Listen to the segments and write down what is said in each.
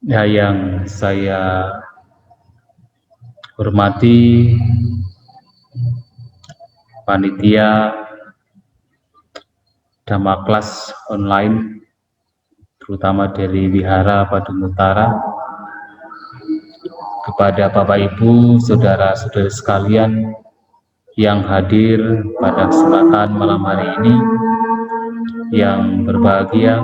Ya, yang saya hormati panitia Dhamma kelas online, terutama dari Wihara Padang Utara, kepada Bapak Ibu, saudara-saudari sekalian yang hadir pada kesempatan malam hari ini, yang berbahagia.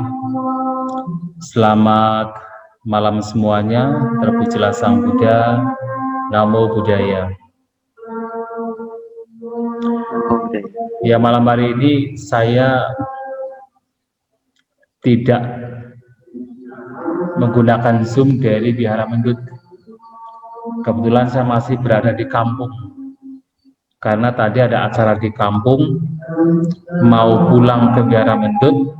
Selamat malam semuanya, terpujilah Sang Buddha, Namo Buddhaya. Ya, malam hari ini saya tidak menggunakan Zoom dari Wihara Mendut. Kebetulan saya masih berada di kampung, karena tadi ada acara di kampung, mau pulang ke Wihara Mendut,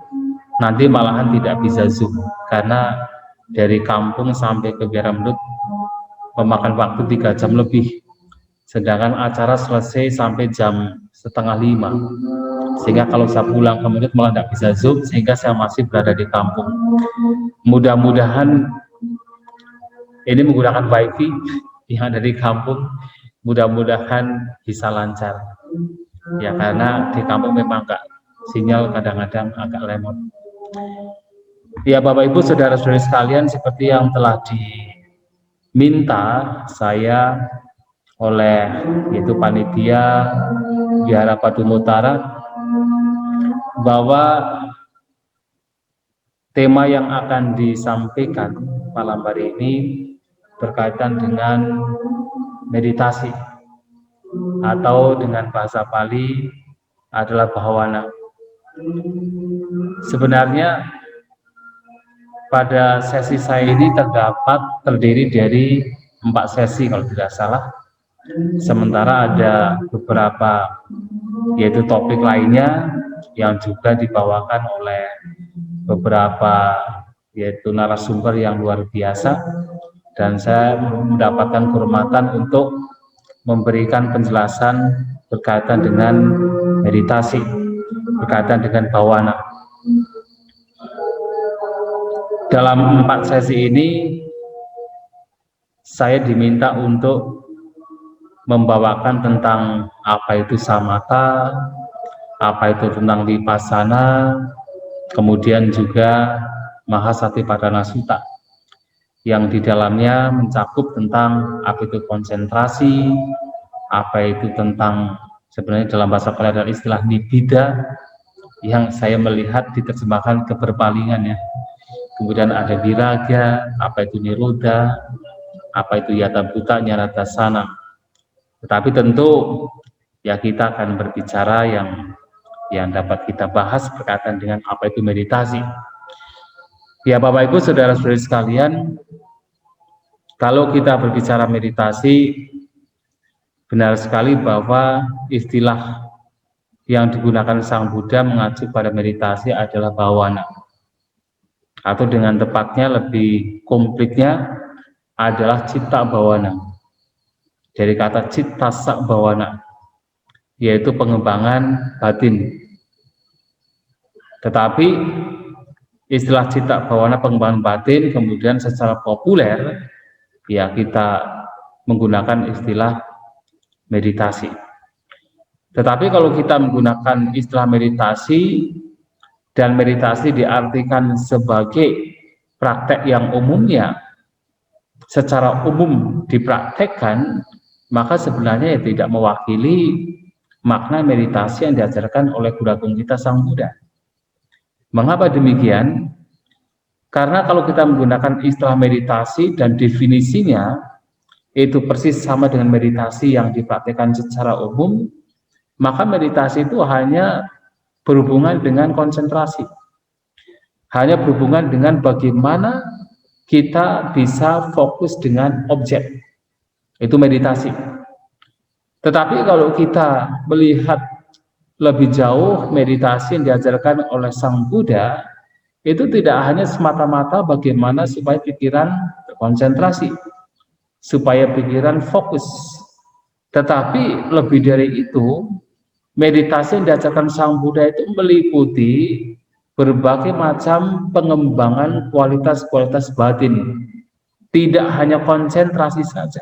nanti malahan tidak bisa Zoom, karena dari kampung sampai ke Wihara Mendut memakan waktu 3 jam lebih, sedangkan acara selesai sampai jam 4:30, sehingga kalau saya pulang ke Mendut malah tidak bisa Zoom, sehingga saya masih berada di kampung. Mudah-mudahan ini menggunakan wifi yang ada di kampung, mudah-mudahan bisa lancar ya, karena di kampung memang enggak, sinyal kadang-kadang agak lemot. Ya, Bapak Ibu, saudara-saudari sekalian, seperti yang telah diminta saya oleh yaitu panitia Wihara Padang Utara, bahwa tema yang akan disampaikan malam hari ini berkaitan dengan meditasi, atau dengan bahasa Pali adalah bhawana. Sebenarnya pada sesi saya ini terdiri dari 4 sesi kalau tidak salah, sementara ada beberapa yaitu topik lainnya yang juga dibawakan oleh beberapa yaitu narasumber yang luar biasa, dan saya mendapatkan kehormatan untuk memberikan penjelasan berkaitan dengan meditasi, berkaitan dengan bhawana. Dalam 4 sesi ini saya diminta untuk membawakan tentang apa itu samatha, apa itu tentang vipassana, kemudian juga Mahasatipatthana Sutta, yang di dalamnya mencakup tentang apa itu konsentrasi, apa itu tentang sebenarnya dalam bahasa Pali adalah istilah nibbida, yang saya melihat diterjemahkan keberpalingan ya. Kemudian ada viraga, apa itu nirodha, apa itu yata bhuta nyaratasana. Tetapi tentu ya kita akan berbicara yang dapat kita bahas berkaitan dengan apa itu meditasi. Ya, Bapak Ibu, saudara-saudari sekalian, kalau kita berbicara meditasi, benar sekali bahwa istilah yang digunakan Sang Buddha mengacu pada meditasi adalah bhawana, atau dengan tepatnya lebih komplitnya adalah citta bhawana, dari kata cittassa bhawana, yaitu pengembangan batin. Tetapi istilah citta bhawana, pengembangan batin, kemudian secara populer ya kita menggunakan istilah meditasi. Tetapi kalau kita menggunakan istilah meditasi, dan meditasi diartikan sebagai praktek yang umumnya secara umum dipraktekkan, maka sebenarnya ya tidak mewakili makna meditasi yang diajarkan oleh Guru Agung kita Sang Buddha. Mengapa demikian? Karena kalau kita menggunakan istilah meditasi dan definisinya itu persis sama dengan meditasi yang dipraktikkan secara umum, maka meditasi itu hanya berhubungan dengan konsentrasi, hanya berhubungan dengan bagaimana kita bisa fokus dengan objek, itu meditasi. Tetapi kalau kita melihat lebih jauh, meditasi yang diajarkan oleh Sang Buddha itu tidak hanya semata-mata bagaimana supaya pikiran konsentrasi, supaya pikiran fokus, tetapi lebih dari itu, meditasi yang diajarkan Sang Buddha itu meliputi berbagai macam pengembangan kualitas-kualitas batin, tidak hanya konsentrasi saja.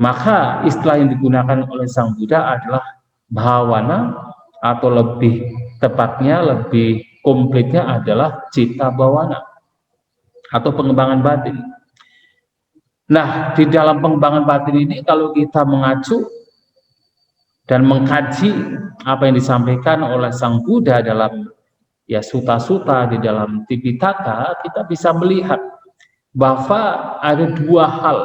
Maka istilah yang digunakan oleh Sang Buddha adalah bhawana, atau lebih tepatnya, lebih komplitnya adalah cita bawana atau pengembangan batin. Nah, di dalam pengembangan batin ini kalau kita mengacu dan mengkaji apa yang disampaikan oleh Sang Buddha dalam suta-suta, di dalam Tipitaka, kita bisa melihat bahwa ada dua hal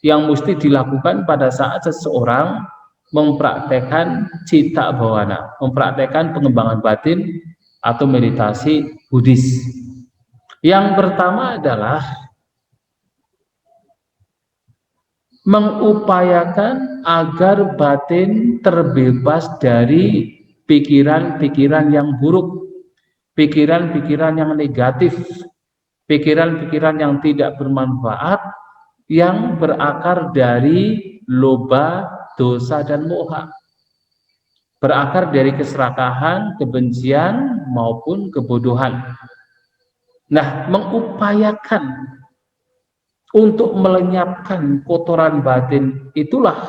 yang mesti dilakukan pada saat seseorang mempraktekkan cita bawana, mempraktekkan pengembangan batin atau meditasi Buddhis. Yang pertama adalah mengupayakan agar batin terbebas dari pikiran-pikiran yang buruk, pikiran-pikiran yang negatif, pikiran-pikiran yang tidak bermanfaat, yang berakar dari loba, dosa, dan moha, berakar dari keserakahan, kebencian, maupun kebodohan. Nah, mengupayakan untuk melenyapkan kotoran batin itulah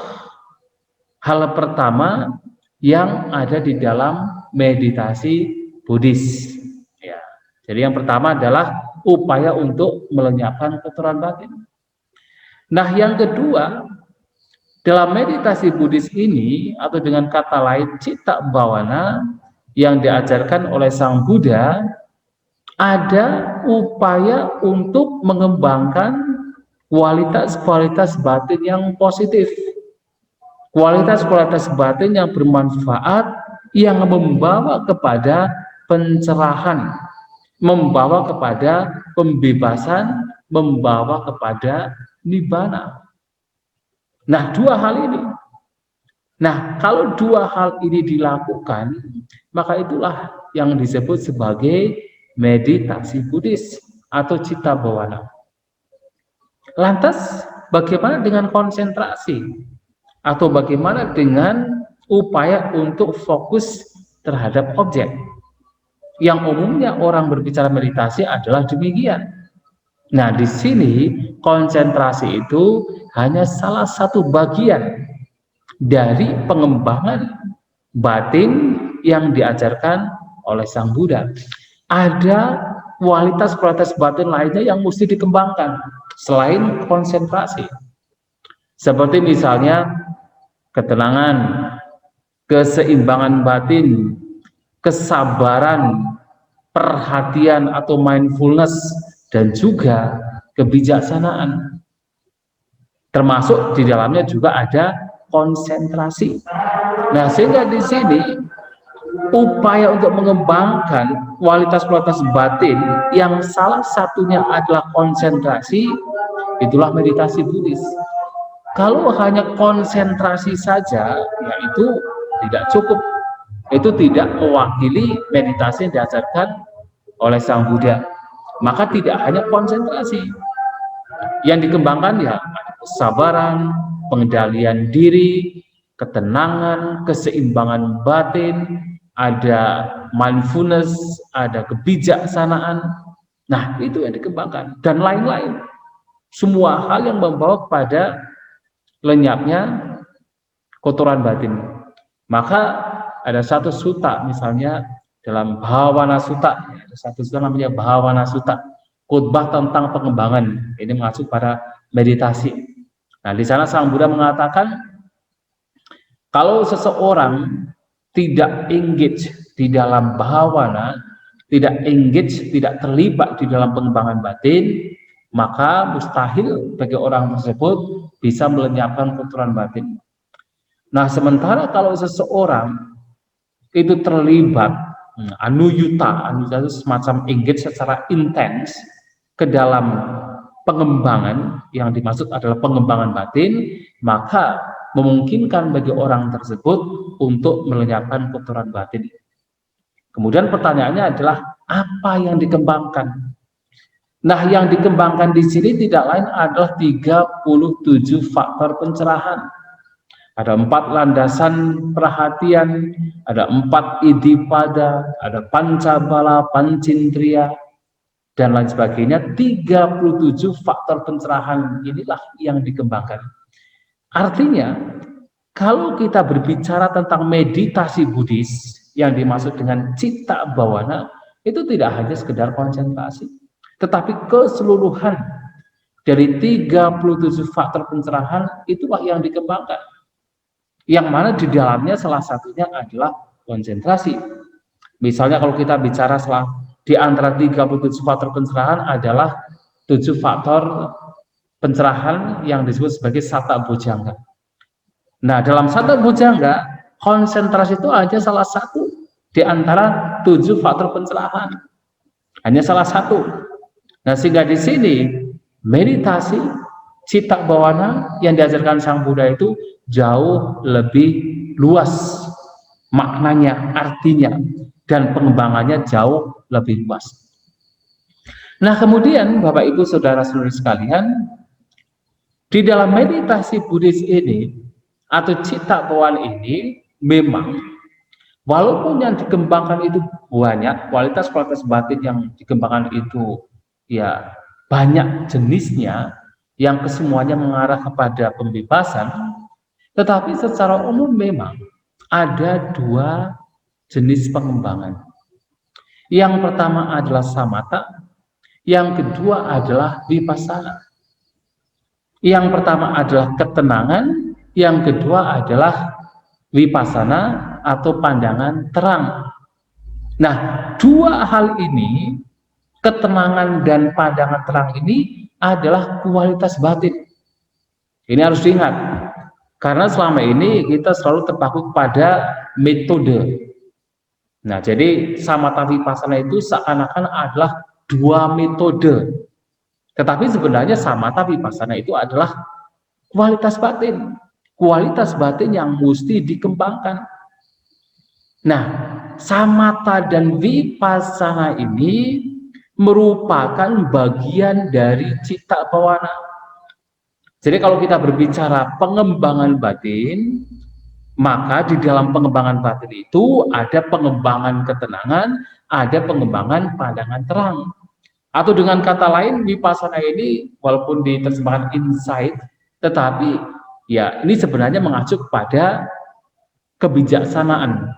hal pertama yang ada di dalam meditasi Buddhis. Ya. Jadi yang pertama adalah upaya untuk melenyapkan kotoran batin. Nah, yang kedua, dalam meditasi Buddhis ini, atau dengan kata lain cita bawana yang diajarkan oleh Sang Buddha, ada upaya untuk mengembangkan kualitas-kualitas batin yang positif, kualitas-kualitas batin yang bermanfaat, yang membawa kepada pencerahan, membawa kepada pembebasan, membawa kepada nibbana. Nah, dua hal ini. Nah, kalau dua hal ini dilakukan, maka itulah yang disebut sebagai meditasi Buddhis atau cita bawana. Lantas, bagaimana dengan konsentrasi? Atau bagaimana dengan upaya untuk fokus terhadap objek? Yang umumnya orang berbicara meditasi adalah demikian. Nah, di sini konsentrasi itu hanya salah satu bagian dari pengembangan batin yang diajarkan oleh Sang Buddha. Ada kualitas-kualitas batin lainnya yang mesti dikembangkan selain konsentrasi. Seperti misalnya ketenangan, keseimbangan batin, kesabaran, perhatian atau mindfulness, dan juga kebijaksanaan. Termasuk di dalamnya juga ada konsentrasi. Nah, sehingga di sini upaya untuk mengembangkan kualitas-kualitas batin yang salah satunya adalah konsentrasi, itulah meditasi Buddhis. Kalau hanya konsentrasi saja, ya itu tidak cukup. Itu tidak mewakili meditasi yang diajarkan oleh Sang Buddha. Maka tidak hanya konsentrasi yang dikembangkan, ya kesabaran, pengendalian diri, ketenangan, keseimbangan batin, ada mindfulness, ada kebijaksanaan. Nah, itu yang dikembangkan, dan lain-lain. Semua hal yang membawa kepada lenyapnya kotoran batin. Maka ada satu suta, misalnya dalam Bhawana Sutta, ada satu suta namanya Bhawana Sutta, khutbah tentang pengembangan. Ini mengacu pada meditasi. Nah, di sana Sang Buddha mengatakan, kalau seseorang tidak engage di dalam bhawana, tidak engage, tidak terlibat di dalam pengembangan batin, maka mustahil bagi orang tersebut bisa melenyapkan kotoran batin. Nah, sementara kalau seseorang itu terlibat anuyuta itu semacam engage secara intens ke dalam pengembangan, yang dimaksud adalah pengembangan batin, maka memungkinkan bagi orang tersebut untuk melenyapkan kotoran batin. Kemudian pertanyaannya adalah apa yang dikembangkan? Nah, yang dikembangkan di sini tidak lain adalah 37 faktor pencerahan. Ada 4 landasan perhatian, ada 4 iddhipada, ada pancabala, pancindriya, dan lain sebagainya. 37 faktor pencerahan inilah yang dikembangkan. Artinya, kalau kita berbicara tentang meditasi Buddhis yang dimaksud dengan citta bawana, itu tidak hanya sekedar konsentrasi, tetapi keseluruhan dari 37 faktor pencerahan itulah yang dikembangkan. Yang mana di dalamnya salah satunya adalah konsentrasi. Misalnya kalau kita bicara di antara 37 faktor pencerahan adalah 7 faktor pencerahan yang disebut sebagai Satta Bojjhanga. Nah, dalam Satta Bojjhanga, konsentrasi itu hanya salah satu di antara 7 faktor pencerahan. Hanya salah satu. Nah, sehingga di sini meditasi citta bawana yang diajarkan Sang Buddha itu jauh lebih luas maknanya, artinya, dan pengembangannya jauh lebih luas. Nah, kemudian Bapak Ibu Saudara-saudari sekalian, di dalam meditasi Buddhis ini atau citta bawana ini memang walaupun yang dikembangkan itu banyak, kualitas-kualitas batin yang dikembangkan itu ya banyak jenisnya, yang kesemuanya mengarah kepada pembebasan, tetapi secara umum memang ada 2 jenis pengembangan. Yang pertama adalah samatha, yang kedua adalah vipassana. Yang pertama adalah ketenangan, yang kedua adalah vipassana atau pandangan terang. Nah, 2 hal ini, ketenangan dan pandangan terang ini adalah kualitas batin. Ini harus diingat, karena selama ini kita selalu terpaku pada metode. Nah, jadi samatha vipassana itu seakan-akan adalah 2 metode. Tetapi sebenarnya samatha vipassana itu adalah kualitas batin. Kualitas batin yang mesti dikembangkan. Nah, samatha dan vipassana ini merupakan bagian dari citta bawana. Jadi kalau kita berbicara pengembangan batin, maka di dalam pengembangan batin itu ada pengembangan ketenangan, ada pengembangan pandangan terang. Atau dengan kata lain, vipassana ini walaupun diterjemahkan insight, tetapi ya ini sebenarnya mengacu kepada kebijaksanaan.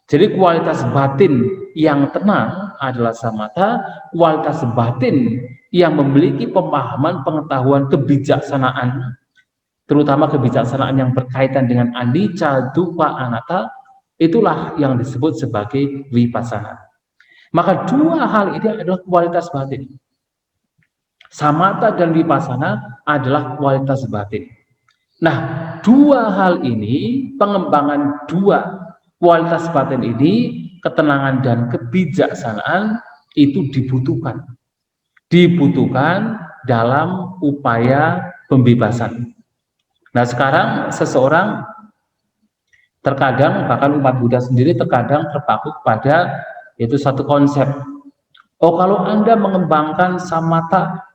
Jadi kualitas batin yang tenang adalah samatha, kualitas batin yang memiliki pemahaman pengetahuan kebijaksanaan, terutama kebijaksanaan yang berkaitan dengan anicca, dukkha, anatta, itulah yang disebut sebagai vipassana. Maka 2 hal ini adalah kualitas batin. Samatha dan vipassana adalah kualitas batin. Nah, 2 hal ini, pengembangan 2 kualitas batin ini, ketenangan dan kebijaksanaan, itu dibutuhkan. Dibutuhkan dalam upaya pembebasan. Nah, sekarang seseorang terkadang, bahkan umat Buddha sendiri terkadang terpaku pada itu satu konsep. Oh, kalau Anda mengembangkan samatha,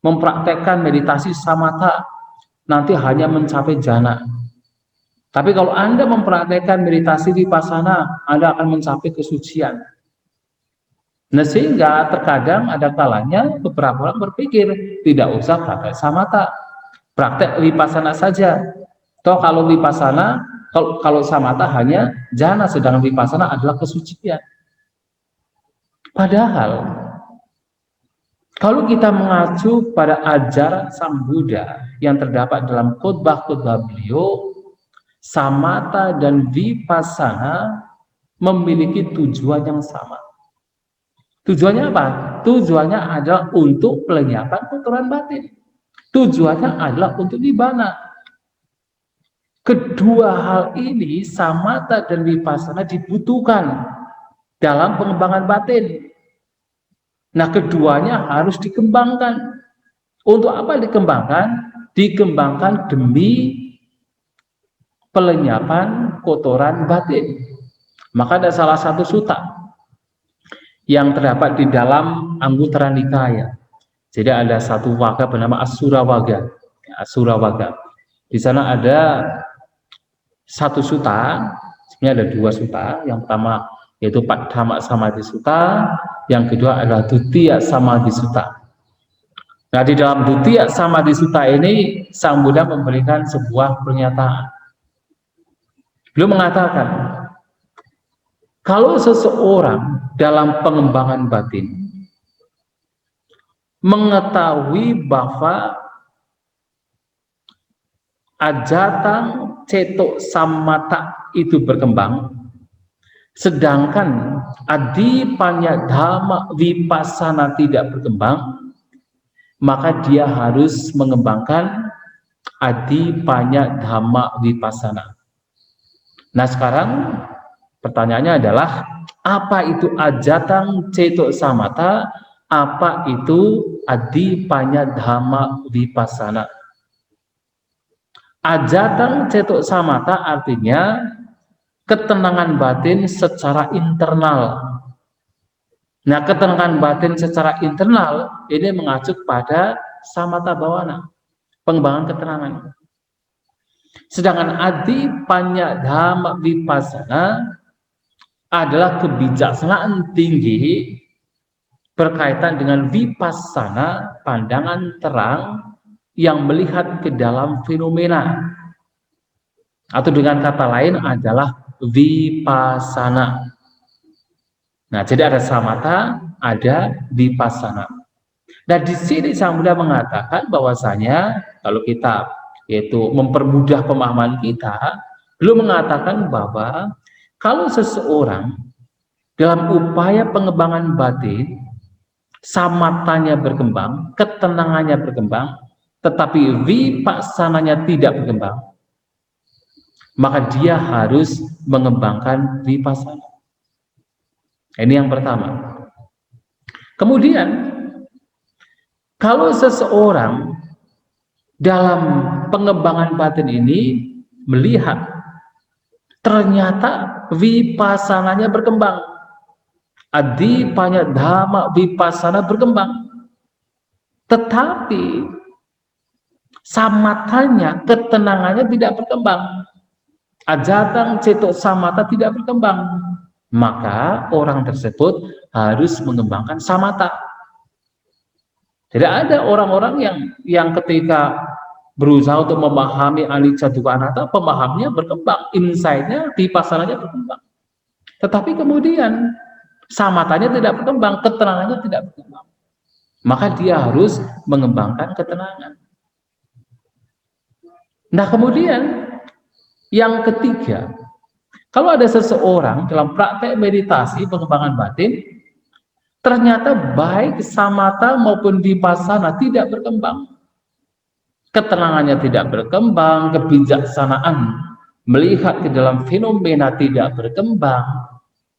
mempraktekkan meditasi samatha, nanti hanya mencapai jhana. Tapi kalau Anda mempraktekkan meditasi vipassana, Anda akan mencapai kesucian. Nah, sehingga terkadang ada kalanya beberapa orang berpikir, tidak usah praktek samatha, praktek vipassana saja. Toh kalau vipassana, kalau samatha hanya jhana, sedangkan vipassana adalah kesucian. Padahal kalau kita mengacu pada ajaran Sang Buddha yang terdapat dalam khotbah-khotbah beliau, samatha dan vipassana memiliki tujuan yang sama. Tujuannya apa? Tujuannya adalah untuk pelenyapan kotoran batin. Tujuannya adalah untuk nibbana. Kedua hal ini, samatha dan vipassana, dibutuhkan dalam pengembangan batin. Nah, keduanya harus dikembangkan. Untuk apa dikembangkan? Dikembangkan demi pelenyapan kotoran batin. Maka ada salah satu sutta yang terdapat di dalam Anguttara Nikaya. Jadi ada satu waga bernama Asurawaga. Asurawaga. Di sana ada satu sutta, sebenarnya ada 2 sutta. Yang pertama yaitu Paddhamma Samadhi Sutta, yang kedua adalah Duttiya Samadhi Sutta. Nah, di dalam Duttiya Samadhi Sutta ini Sang Buddha memberikan sebuah pernyataan. Beliau mengatakan, kalau seseorang dalam pengembangan batin mengetahui bahwa ajatang ceto sammata itu berkembang, sedangkan adipanya dhamma vipassana tidak berkembang, maka dia harus mengembangkan adipanya dhamma vipassana. Nah, sekarang pertanyaannya adalah, apa itu ajatang ceto sammata? Apa itu adipanya dhamma vipassana? Ajatang ceto sammata artinya ketenangan batin secara internal. Nah, ketenangan batin secara internal ini mengacu pada samatha bhawana, pengembangan ketenangan. Sedangkan adipanya dhamma vipassana adalah kebijaksanaan tinggi berkaitan dengan vipassana, pandangan terang yang melihat ke dalam fenomena, atau dengan kata lain adalah vipassana. Nah, jadi ada samatha, ada vipassana. Nah, di sini Sang Buddha mengatakan bahwasanya kalau kita yaitu mempermudah pemahaman kita, beliau mengatakan bahwa kalau seseorang dalam upaya pengembangan batin, samathanya berkembang, ketenangannya berkembang, tetapi vipassananya tidak berkembang, maka dia harus mengembangkan vipassana. Ini yang pertama. Kemudian, kalau seseorang dalam pengembangan batin ini melihat ternyata vipassananya berkembang, adipanya dhamma vipassana berkembang, tetapi samathanya, ketenangannya tidak berkembang, ajatang ceto samatha tidak berkembang, maka orang tersebut harus mengembangkan samatha. Tidak ada orang-orang yang ketika berusaha untuk memahami anicca dukkha anatta, pemahamnya berkembang, insight-nya, vipassananya berkembang. Tetapi kemudian samathanya tidak berkembang, ketenangannya tidak berkembang. Maka dia harus mengembangkan ketenangan. Nah, kemudian yang ketiga, kalau ada seseorang dalam praktek meditasi pengembangan batin, ternyata baik samatha maupun vipassana tidak berkembang, ketenangannya tidak berkembang, kebijaksanaan melihat ke dalam fenomena tidak berkembang,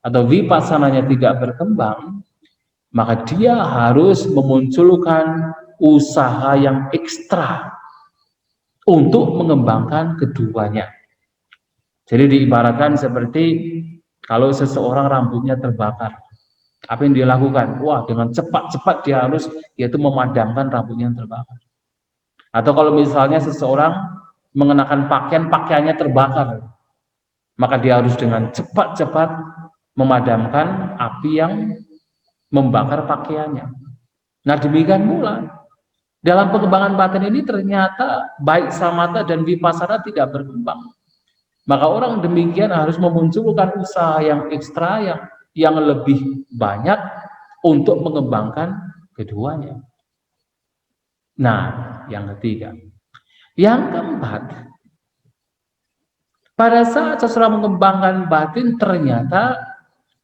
atau vipassananya tidak berkembang, maka dia harus memunculkan usaha yang ekstra untuk mengembangkan keduanya. Jadi diibaratkan seperti kalau seseorang rambutnya terbakar, apa yang dia lakukan? Wah, dengan cepat-cepat dia harus yaitu memadamkan rambutnya yang terbakar. Atau kalau misalnya seseorang mengenakan pakaiannya terbakar, maka dia harus dengan cepat-cepat memadamkan api yang membakar pakaiannya. Nah, demikian pula dalam pengembangan batin ini ternyata baik samatha dan vipassana tidak berkembang. Maka orang demikian harus memunculkan usaha yang ekstra, yang lebih banyak untuk mengembangkan keduanya. Nah, yang ketiga. Yang keempat, pada saat seseorang mengembangkan batin ternyata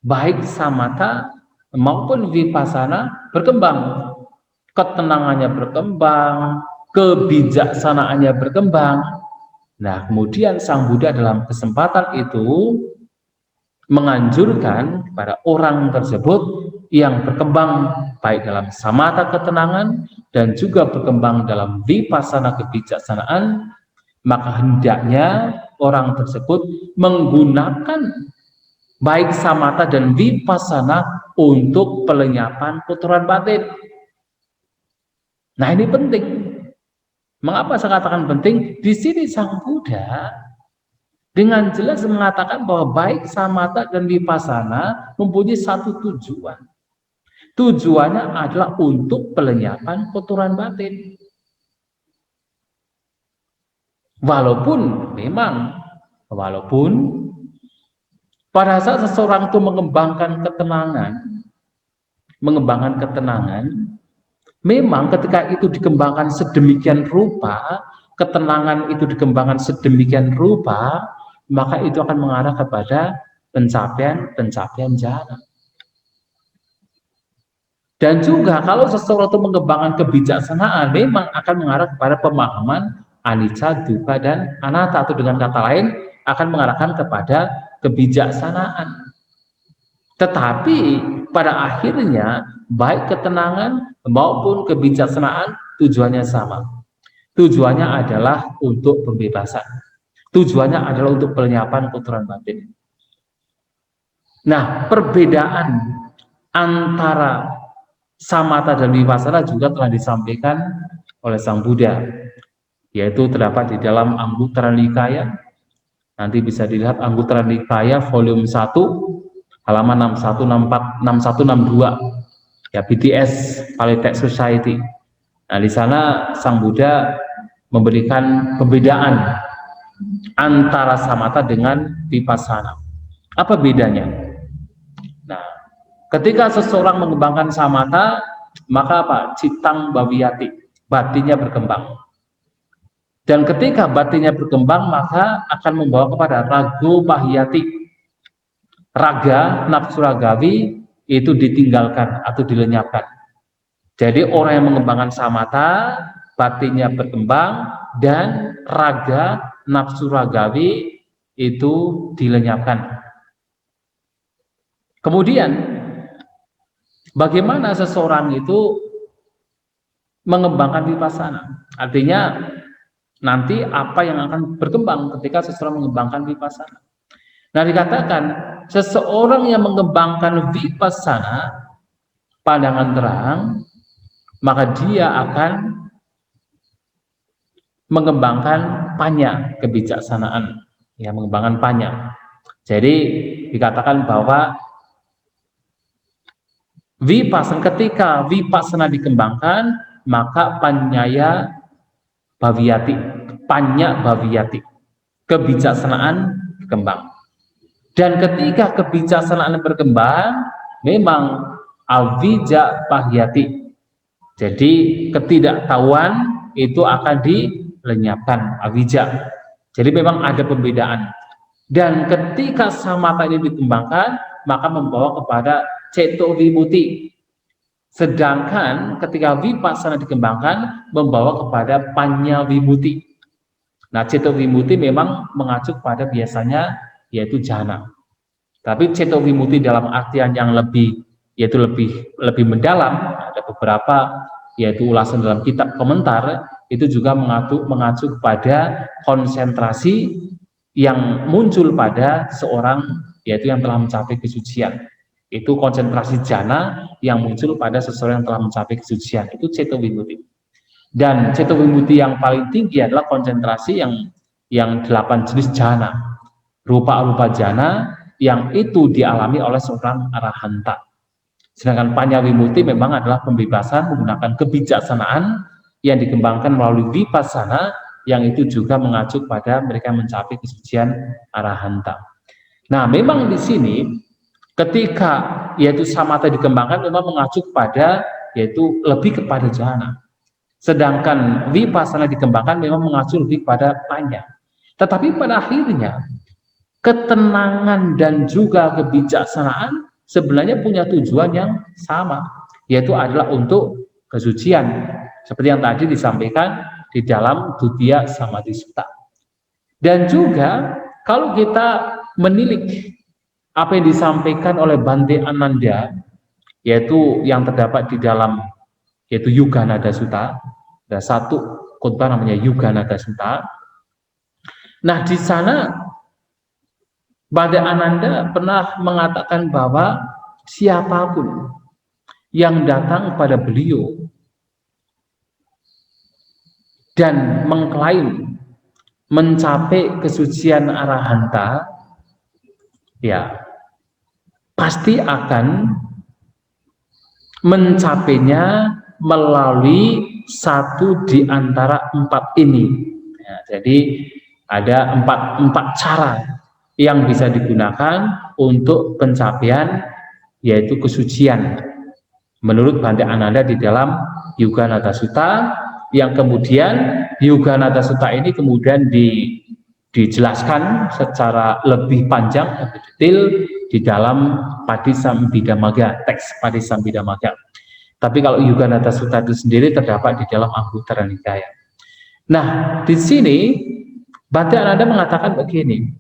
baik samatha maupun vipassana berkembang. Ketenangannya berkembang, kebijaksanaannya berkembang. Nah, kemudian Sang Buddha dalam kesempatan itu menganjurkan kepada orang tersebut yang berkembang baik dalam samatha ketenangan dan juga berkembang dalam vipassana kebijaksanaan, maka hendaknya orang tersebut menggunakan baik samatha dan vipassana untuk pelenyapan kotoran batin. Nah, ini penting. Mengapa saya katakan penting? Di sini Sang Buddha dengan jelas mengatakan bahwa baik samatha dan vipassana mempunyai satu tujuan. Tujuannya adalah untuk pelenyapan kotoran batin. Walaupun pada saat seseorang itu mengembangkan ketenangan, memang ketika itu dikembangkan sedemikian rupa, ketenangan itu dikembangkan sedemikian rupa, maka itu akan mengarah kepada pencapaian jana. Dan juga kalau seseorang itu mengembangkan kebijaksanaan, memang akan mengarah kepada pemahaman anicca, dukkha, dan anatta, atau dengan kata lain akan mengarahkan kepada kebijaksanaan. Tetapi pada akhirnya baik ketenangan maupun kebijaksanaan tujuannya sama. Tujuannya adalah untuk pembebasan. Tujuannya adalah untuk pelenyapan kotoran batin. Nah, perbedaan antara samatha dan vipassana juga telah disampaikan oleh Sang Buddha, yaitu terdapat di dalam Anguttara Nikaya. Nanti bisa dilihat Anguttara Nikaya volume 1 halaman 6164 6162 ya, BTS Pali Text Society. Nah, di sana Sang Buddha memberikan pembedaan antara samatha dengan vipassana. Apa bedanya? Nah, ketika seseorang mengembangkan samatha, maka apa? Citang bhaviyati, batinnya berkembang. Dan ketika batinnya berkembang, maka akan membawa kepada rago pahyati. Raga, nafsu ragawi itu ditinggalkan atau dilenyapkan. Jadi orang yang mengembangkan samatha, batinnya berkembang, dan raga, nafsu ragawi itu dilenyapkan. Kemudian bagaimana seseorang itu mengembangkan vipassana? Artinya nanti apa yang akan berkembang ketika seseorang mengembangkan vipassana? Nah, dikatakan seseorang yang mengembangkan vipassana, pandangan terang, maka dia akan mengembangkan panya, kebijaksanaan, ya, mengembangkan panya. Jadi dikatakan bahwa ketika vipassana dikembangkan, maka panyaya bhaviyati, panya bhaviyati, kebijaksanaan berkembang. Dan ketika kebijaksanaan berkembang, memang avijja pahyati. Jadi ketidaktahuan itu akan dilenyapkan, avijja. Jadi memang ada pembedaan. Dan ketika samatha ini dikembangkan, maka membawa kepada ceto vimutti. Sedangkan ketika vipassana dikembangkan, membawa kepada panya vimutti. Nah, ceto vimutti memang mengacu pada biasanya yaitu jhana. Tapi ceto vimutti dalam artian yang lebih, yaitu lebih mendalam, ada beberapa yaitu ulasan dalam kitab komentar, itu juga mengacu kepada konsentrasi yang muncul pada seorang, yaitu yang telah mencapai kesucian. Itu konsentrasi jhana yang muncul pada seseorang yang telah mencapai kesucian, itu ceto vimutti. Dan ceto vimutti yang paling tinggi adalah konsentrasi yang 8 jenis jhana, rupa-rupa jhana yang itu dialami oleh seorang arahanta. Sedangkan panya vimutti memang adalah pembebasan menggunakan kebijaksanaan yang dikembangkan melalui vipassana, yang itu juga mengacu pada mereka mencapai kesucian arahanta. Nah, memang di sini ketika yaitu samatha dikembangkan memang mengacu kepada yaitu lebih kepada jhana. Sedangkan vipassana dikembangkan memang mengacu lebih kepada panya. Tetapi pada akhirnya ketenangan dan juga kebijaksanaan sebenarnya punya tujuan yang sama, yaitu adalah untuk kesucian, seperti yang tadi disampaikan di dalam Duttiya Samadhi Sutta. Dan juga kalau kita menilik apa yang disampaikan oleh Bhante Ananda, yaitu yang terdapat di dalam yaitu Yuganada Sutta, ada satu khotbah namanya Yuganada Sutta. Nah, di sana Bhante Ananda pernah mengatakan bahwa siapapun yang datang kepada beliau dan mengklaim mencapai kesucian arahanta, ya pasti akan mencapainya melalui satu di antara 4 ini. Ya, jadi ada empat cara yang bisa digunakan untuk pencapaian yaitu kesucian menurut Bhante Ananda di dalam Yuganada Sutta, yang kemudian Yuganada Sutta ini kemudian dijelaskan secara lebih panjang, lebih detail di dalam Padisambhidamagga, teks Padisambhidamagga. Tapi kalau Yuganada Sutta itu sendiri terdapat di dalam Anguttara Nikaya. Nah, di sini Bhante Ananda mengatakan begini.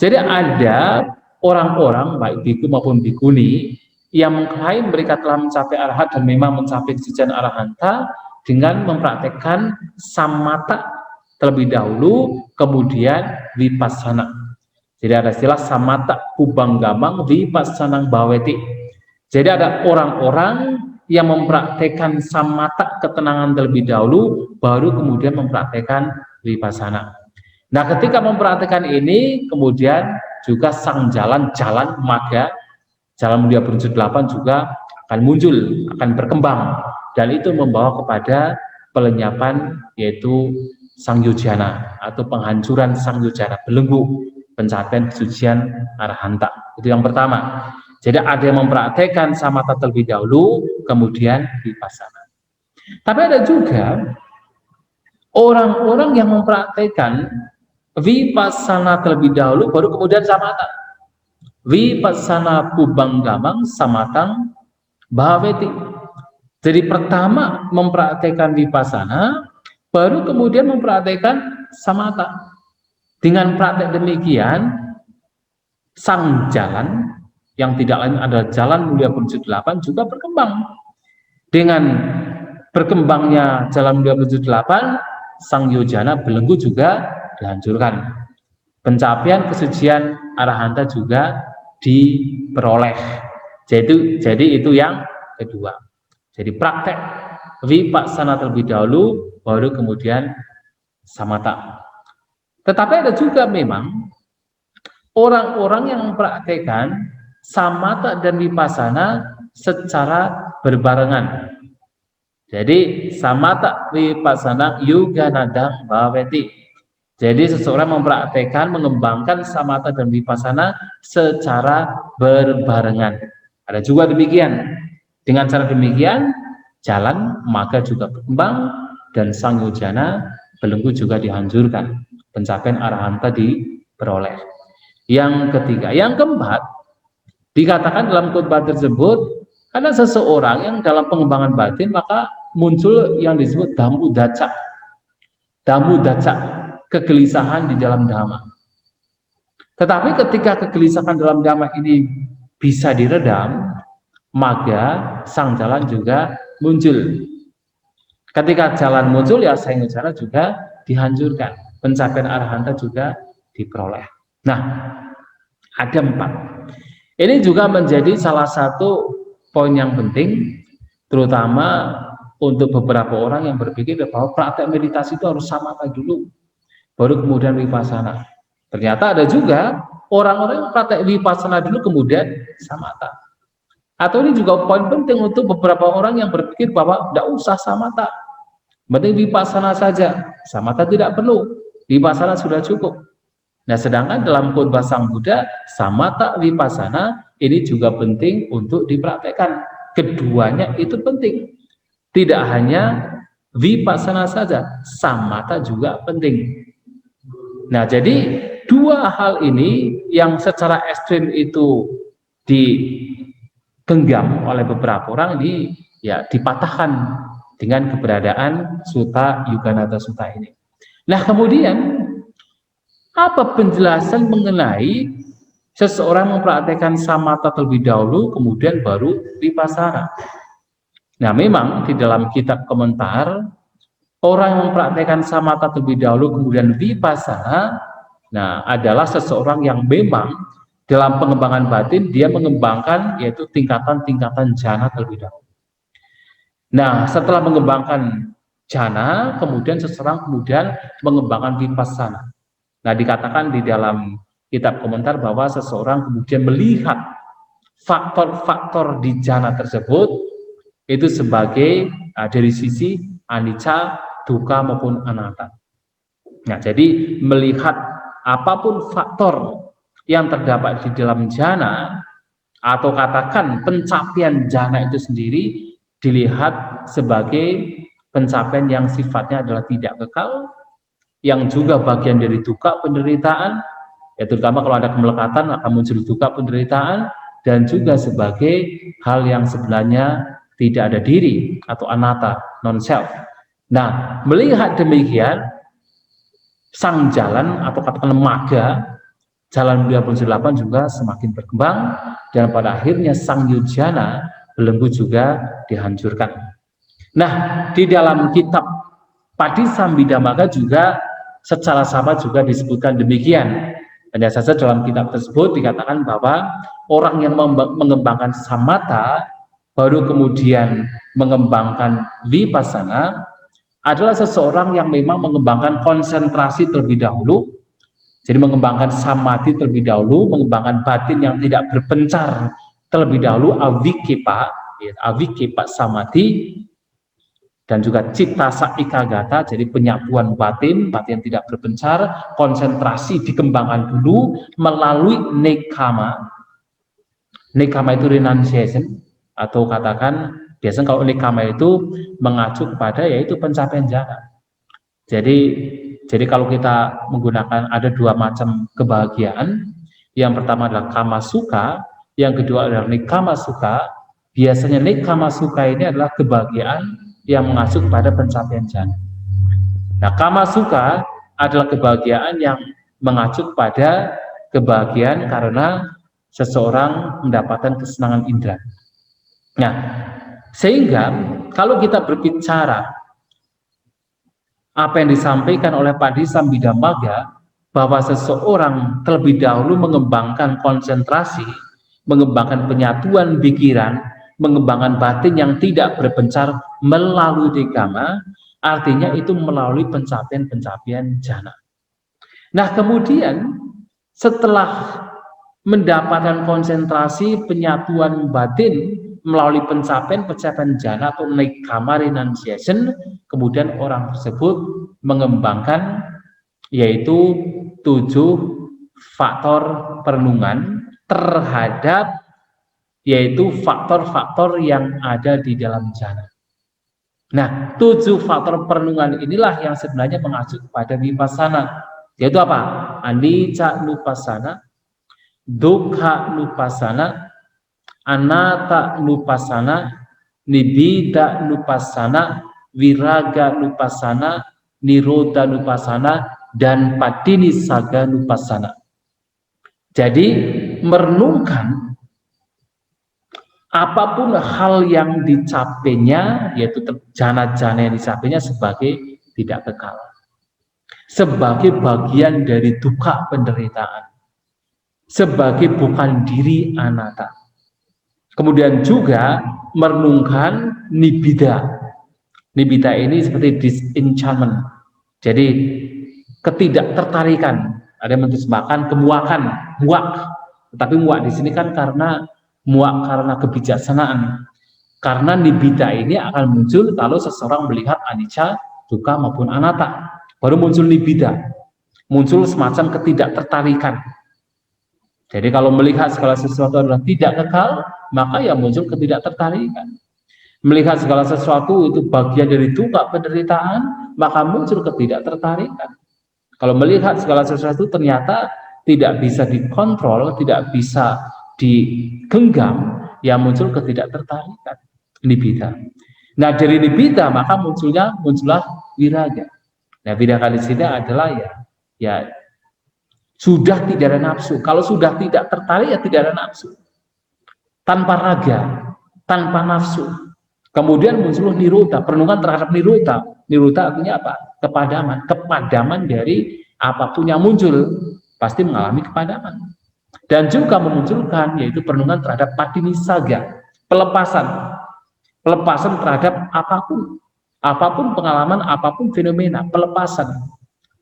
Jadi ada orang-orang baik biku maupun bikuni yang mengklaim mereka telah mencapai arahat dan memang mencapai kesucian arahanta dengan mempraktekkan samatha terlebih dahulu, kemudian vipassana. Jadi ada istilah samatha pubanggamang vipassanang bhaveti. Jadi ada orang-orang yang mempraktekkan samatha ketenangan terlebih dahulu, baru kemudian mempraktekkan vipassana. Nah, ketika mempraktekkan ini, kemudian juga sang jalan magga, jalan mulia berwujud 8 juga akan muncul, akan berkembang, dan itu membawa kepada pelenyapan yaitu sangyojana atau penghancuran sangyojana, belenggu, pencapaian kesucian arahanta. Itu yang pertama. Jadi ada yang mempraktekkan samatha terlebih dahulu, kemudian vipassana. Tapi ada juga orang-orang yang mempraktekkan vipassana terlebih dahulu, baru kemudian samatha. Vipassana pubanggamang samatang bhaveti. Jadi pertama mempraktekkan vipassana, baru kemudian mempraktekkan samatha. Dengan praktek demikian, sang jalan yang tidak lain adalah jalan mulia berwujud 8 juga berkembang. Dengan berkembangnya jalan mulia berwujud 8, sang yojana belenggu juga dihancurkan. Pencapaian kesucian arahanta juga diperoleh. Jadi itu yang kedua. Jadi praktek vipassana terlebih dahulu, baru kemudian samatha. Tetapi ada juga memang orang-orang yang mempraktekkan samatha dan vipassana secara berbarengan. Jadi samatha vipassana yuganadang bhaveti. Jadi seseorang mempraktekkan, mengembangkan samatha dan vipassana secara berbarengan. Ada juga demikian. Dengan cara demikian, jalan magga juga berkembang dan sangyojana belenggu juga dihancurkan. Pencapaian arahanta diperoleh. Yang ketiga, yang keempat, dikatakan dalam khotbah tersebut, ada seseorang yang dalam pengembangan batin maka muncul yang disebut damudaca. Damudaca, kegelisahan di dalam dhamma. Tetapi ketika kegelisahan dalam dhamma ini bisa diredam, maka sang jalan juga muncul. Ketika jalan muncul, ya sangyojana juga dihancurkan. Pencapaian arahanta juga diperoleh. Nah, ada 4. Ini juga menjadi salah satu poin yang penting, terutama untuk beberapa orang yang berpikir bahwa praktek meditasi itu harus samatha dulu, baru kemudian vipassana. Ternyata ada juga orang-orang yang praktek vipassana dulu kemudian samatha. Atau ini juga poin penting untuk beberapa orang yang berpikir bahwa tidak usah samatha, penting vipassana saja, samatha tidak perlu, vipassana sudah cukup. Nah, sedangkan dalam khotbah Sang Buddha, samatha vipassana ini juga penting untuk dipraktekkan. Keduanya itu penting. Tidak hanya vipassana saja, samatha juga penting. Nah, jadi dua hal ini yang secara ekstrim itu digenggam oleh beberapa orang ini ya dipatahkan dengan keberadaan Sutta Yuganada Sutta ini. Nah, kemudian apa penjelasan mengenai seseorang mempraktekkan samatha terlebih dahulu kemudian baru vipassana? Nah, memang di dalam kitab komentar, orang yang mempraktekkan samatha terlebih dahulu kemudian vipassana, nah adalah seseorang yang memang dalam pengembangan batin dia mengembangkan yaitu tingkatan-tingkatan jhana terlebih dahulu. Nah, setelah mengembangkan jana, kemudian seseorang kemudian mengembangkan vipassana. Nah, dikatakan di dalam kitab komentar bahwa seseorang kemudian melihat faktor-faktor di jana tersebut itu sebagai dari sisi anicca, dukkha maupun anatta. Nah, jadi melihat apapun faktor yang terdapat di dalam jana atau katakan pencapaian jana itu sendiri dilihat sebagai pencapaian yang sifatnya adalah tidak kekal, yang juga bagian dari dukkha penderitaan, ya terutama kalau ada kemelekatan akan muncul dukkha penderitaan, dan juga sebagai hal yang sebenarnya tidak ada diri atau anatta, non self. Nah, melihat demikian, sang jalan atau katakan maga, jalan mulia Bonsur 8 juga semakin berkembang, dan pada akhirnya sang yujana belenggu juga dihancurkan. Nah, di dalam kitab Padisambhidamagga juga secara sama juga disebutkan demikian. Hanya saja dalam kitab tersebut dikatakan bahwa orang yang mengembangkan samatha baru kemudian mengembangkan vipassana adalah seseorang yang memang mengembangkan konsentrasi terlebih dahulu. Jadi mengembangkan samadhi terlebih dahulu, mengembangkan batin yang tidak berpencar terlebih dahulu, avikippa samadhi, dan juga citta saikagata, jadi penyapuan batin yang tidak berpencar, konsentrasi dikembangkan dulu melalui nekama. Nekama itu renunciation, atau katakan biasanya kalau nekama itu mengacu kepada yaitu pencapaian jana. Jadi kalau kita menggunakan ada dua macam kebahagiaan, yang pertama adalah kama sukha, yang kedua adalah nekama sukha. Biasanya nekama sukha ini adalah kebahagiaan yang mengacu kepada pencapaian jana. Nah, kama sukha adalah kebahagiaan yang mengacu kepada kebahagiaan karena seseorang mendapatkan kesenangan indera. Nah, sehingga kalau kita berbicara apa yang disampaikan oleh Padisambhidamagga bahwa seseorang terlebih dahulu mengembangkan konsentrasi, mengembangkan penyatuan pikiran, mengembangkan batin yang tidak berpencar melalui nekama, artinya itu melalui pencapaian jana. Nah, kemudian setelah mendapatkan konsentrasi penyatuan batin melalui pencapaian jana atau nekama renunciation, kemudian orang tersebut mengembangkan yaitu 7 faktor perenungan terhadap yaitu faktor-faktor yang ada di dalam jana. Nah, 7 faktor perenungan inilah yang sebenarnya mengacu kepada vipassana, yaitu apa? Anicca nupassana, dukkha nupassana, anatta nupassana, nibbida nupassana, viraga nupassana, nirodha nupassana, dan pattinissaga nupassana. Jadi merenungkan apapun hal yang dicapainya, yaitu jana-jana yang dicapainya sebagai tidak kekal, sebagai bagian dari dukkha penderitaan, sebagai bukan diri anatta. Kemudian juga merenungkan nibbida. Nibbida ini seperti disenchantment, jadi ketidaktertarikan. Ada yang menerjemahkan kemuakan, muak. Tetapi muak di sini kan karena muak karena kebijaksanaan. Karena nibbida ini akan muncul kalau seseorang melihat anicca, dukkha maupun anatta. Baru muncul nibbida, muncul semacam ketidaktertarikan. Jadi kalau melihat segala sesuatu adalah tidak kekal, maka ya muncul ketidaktertarikan. Melihat segala sesuatu itu bagian dari dukkha penderitaan, maka muncul ketidaktertarikan. Kalau melihat segala sesuatu ternyata tidak bisa dikontrol, tidak bisa digenggam, ya muncul ketidaktertarikan, nibbida. Nah, dari nibbida maka muncullah viraga. Nah, viraga di sini adalah ya sudah tidak ada nafsu. Kalau sudah tidak tertarik ya tidak ada nafsu. Tanpa raga, tanpa nafsu. Kemudian muncul nirodha, perenungan terhadap nirodha. Nirodha artinya apa? Kepadaman dari apapun yang muncul pasti mengalami kepadaman. Dan juga memunculkan yaitu perenungan terhadap pattinissaga, pelepasan terhadap apapun. Apapun pengalaman, apapun fenomena, pelepasan.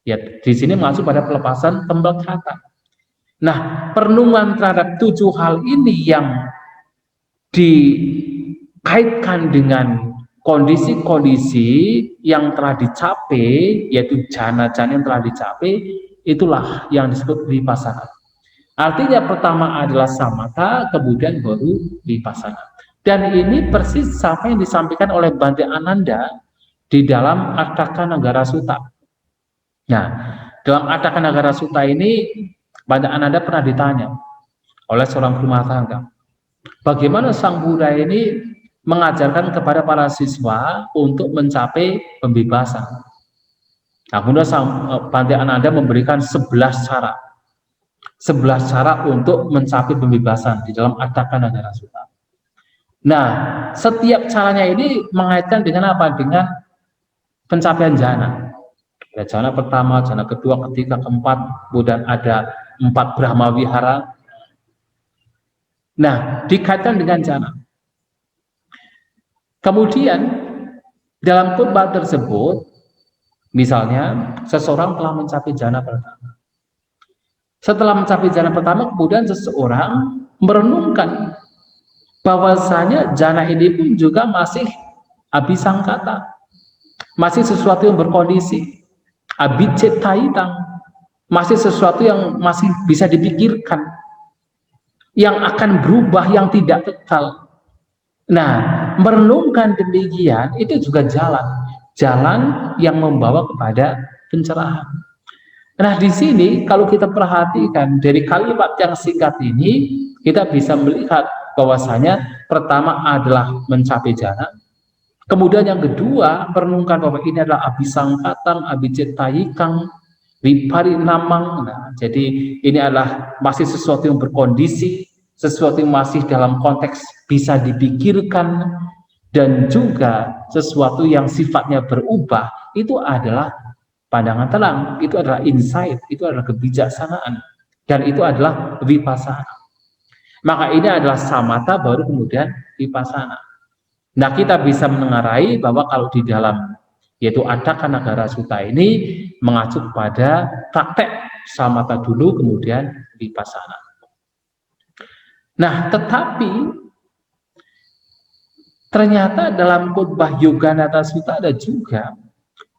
Ya, di sini masuk pada pelepasan tembak kata. Nah, perenungan terhadap 7 hal ini yang dikaitkan dengan kondisi-kondisi yang telah dicapai, yaitu jana-jana yang telah dicapai, itulah yang disebut vipassana. Artinya pertama adalah samatha, kemudian baru vipassana. Dan ini persis sama yang disampaikan oleh Bhante Ananda di dalam Atthakanagara Sutta. Nah, dalam Atthakanagara Sutta ini Bhante Ananda pernah ditanya oleh seorang rumah tangga, bagaimana Sang Buddha ini mengajarkan kepada para siswa untuk mencapai pembebasan. Nah, kemudian Bhante Ananda memberikan 11 cara. 11 cara untuk mencapai pembebasan di dalam Atthakanagara Sutta. Nah, setiap caranya ini mengaitkan dengan apa? Dengan pencapaian jana. Ya, jana pertama, jana kedua, ketiga, keempat, kemudian ada 4 Brahma Wihara. Nah, dikaitkan dengan jana. Kemudian dalam khotbah tersebut, misalnya seseorang telah mencapai jana pertama. Setelah mencapai jana pertama, kemudian seseorang merenungkan bahwasanya jana ini pun juga masih abhisangkata, masih sesuatu yang berkondisi, abhicethaitang, masih sesuatu yang masih bisa dipikirkan, yang akan berubah, yang tidak kekal. Nah, merenungkan demikian itu juga jalan yang membawa kepada pencerahan. Nah, di sini kalau kita perhatikan dari kalimat yang singkat ini, kita bisa melihat bahwasanya pertama adalah mencapai jana, kemudian yang kedua merenungkan bahwa ini adalah abhisangkatang, abhicethaikang, viparinamang. Nah, jadi ini adalah masih sesuatu yang berkondisi, sesuatu yang masih dalam konteks bisa dipikirkan, dan juga sesuatu yang sifatnya berubah. Itu adalah pandangan terang, itu adalah insight, itu adalah kebijaksanaan, dan itu adalah vipassana. Maka ini adalah samatha, baru kemudian vipassana. Nah, kita bisa menengarai bahwa kalau di dalam yaitu Atthakanagara Sutta ini mengacu pada praktek samatha dulu, kemudian vipassana. Nah, tetapi ternyata dalam khotbah Yogananda Sutta ada juga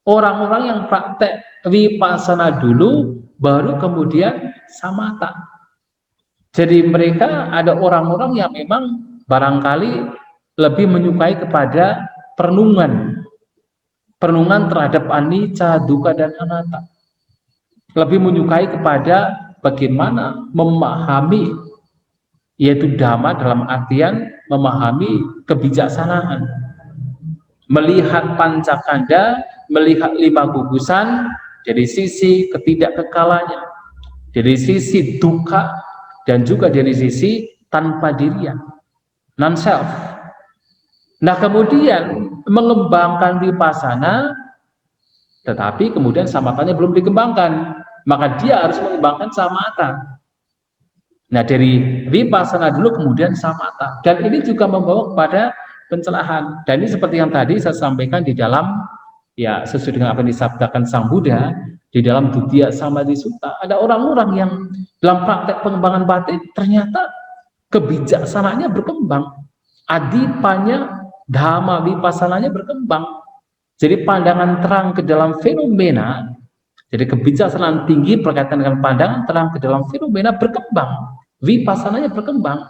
orang-orang yang praktek vipassana dulu, baru kemudian samatha. Jadi mereka ada orang-orang yang memang barangkali lebih menyukai kepada perenungan terhadap anicca, dukkha, dan anatta. Lebih menyukai kepada bagaimana memahami yaitu dhamma dalam artian memahami kebijaksanaan, melihat pancakanda, melihat 5 gugusan dari sisi ketidakkekalannya, dari sisi dukkha, dan juga dari sisi tanpa dirian, non-self. Nah, kemudian mengembangkan vipassana, tetapi kemudian samathanya belum dikembangkan, maka dia harus mengembangkan samatha. Nah, dari vipassana dulu kemudian samatha, dan ini juga membawa kepada pencerahan. Dan ini seperti yang tadi saya sampaikan di dalam, ya sesuai dengan apa yang disabdakan Sang Buddha di dalam Duttiya Samadhi Sutta. Ada orang-orang yang dalam praktek pengembangan batin ternyata kebijaksanaannya berkembang, adipanya, dhamma vipassananya berkembang. Jadi pandangan terang ke dalam fenomena, jadi kebijaksanaan tinggi berkaitan dengan pandangan terang ke dalam fenomena berkembang, vipassananya berkembang.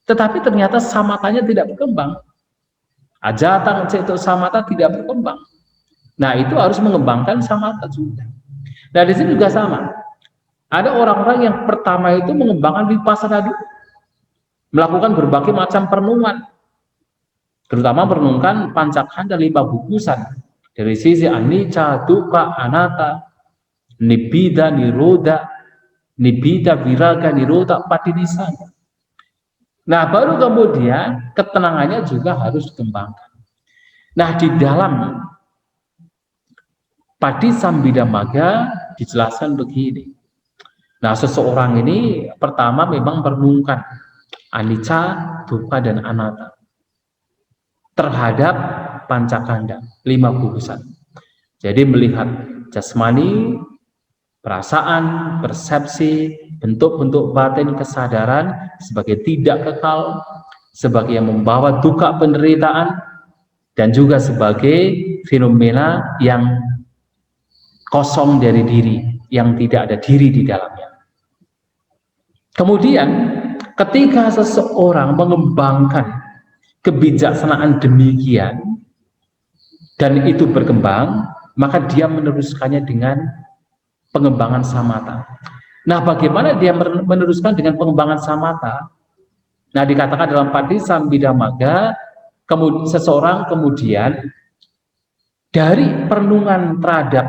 Tetapi ternyata samathanya tidak berkembang, ajatang ceto samatha tidak berkembang. Nah, itu harus mengembangkan samatha juga. Nah, di sini juga sama. Ada orang-orang yang pertama itu mengembangkan vipassana dulu, melakukan berbagai macam perenungan, terutama merenungkan pancakanda 5 gugusan dari sisi anicca, dukkha, anatta, nibbida, nirodha, nibbida, viraga, nirodha, patidisana. Nah, baru kemudian ketenangannya juga harus dikembangkan. Nah, di dalam Padisambhidamagga dijelaskan begini. Nah, seseorang ini pertama memang merenungkan anicca, dukkha, dan anatta terhadap pancakanda, 5 gugusan. Jadi melihat jasmani, perasaan, persepsi, bentuk-bentuk batin kesadaran sebagai tidak kekal, sebagai yang membawa duka penderitaan, dan juga sebagai fenomena yang kosong dari diri, yang tidak ada diri di dalamnya. Kemudian ketika seseorang mengembangkan kebijaksanaan demikian dan itu berkembang, maka dia meneruskannya dengan pengembangan samatha. Nah, bagaimana dia meneruskan dengan pengembangan samatha? Nah, dikatakan dalam Patisambhidamagga, seseorang kemudian dari perenungan terhadap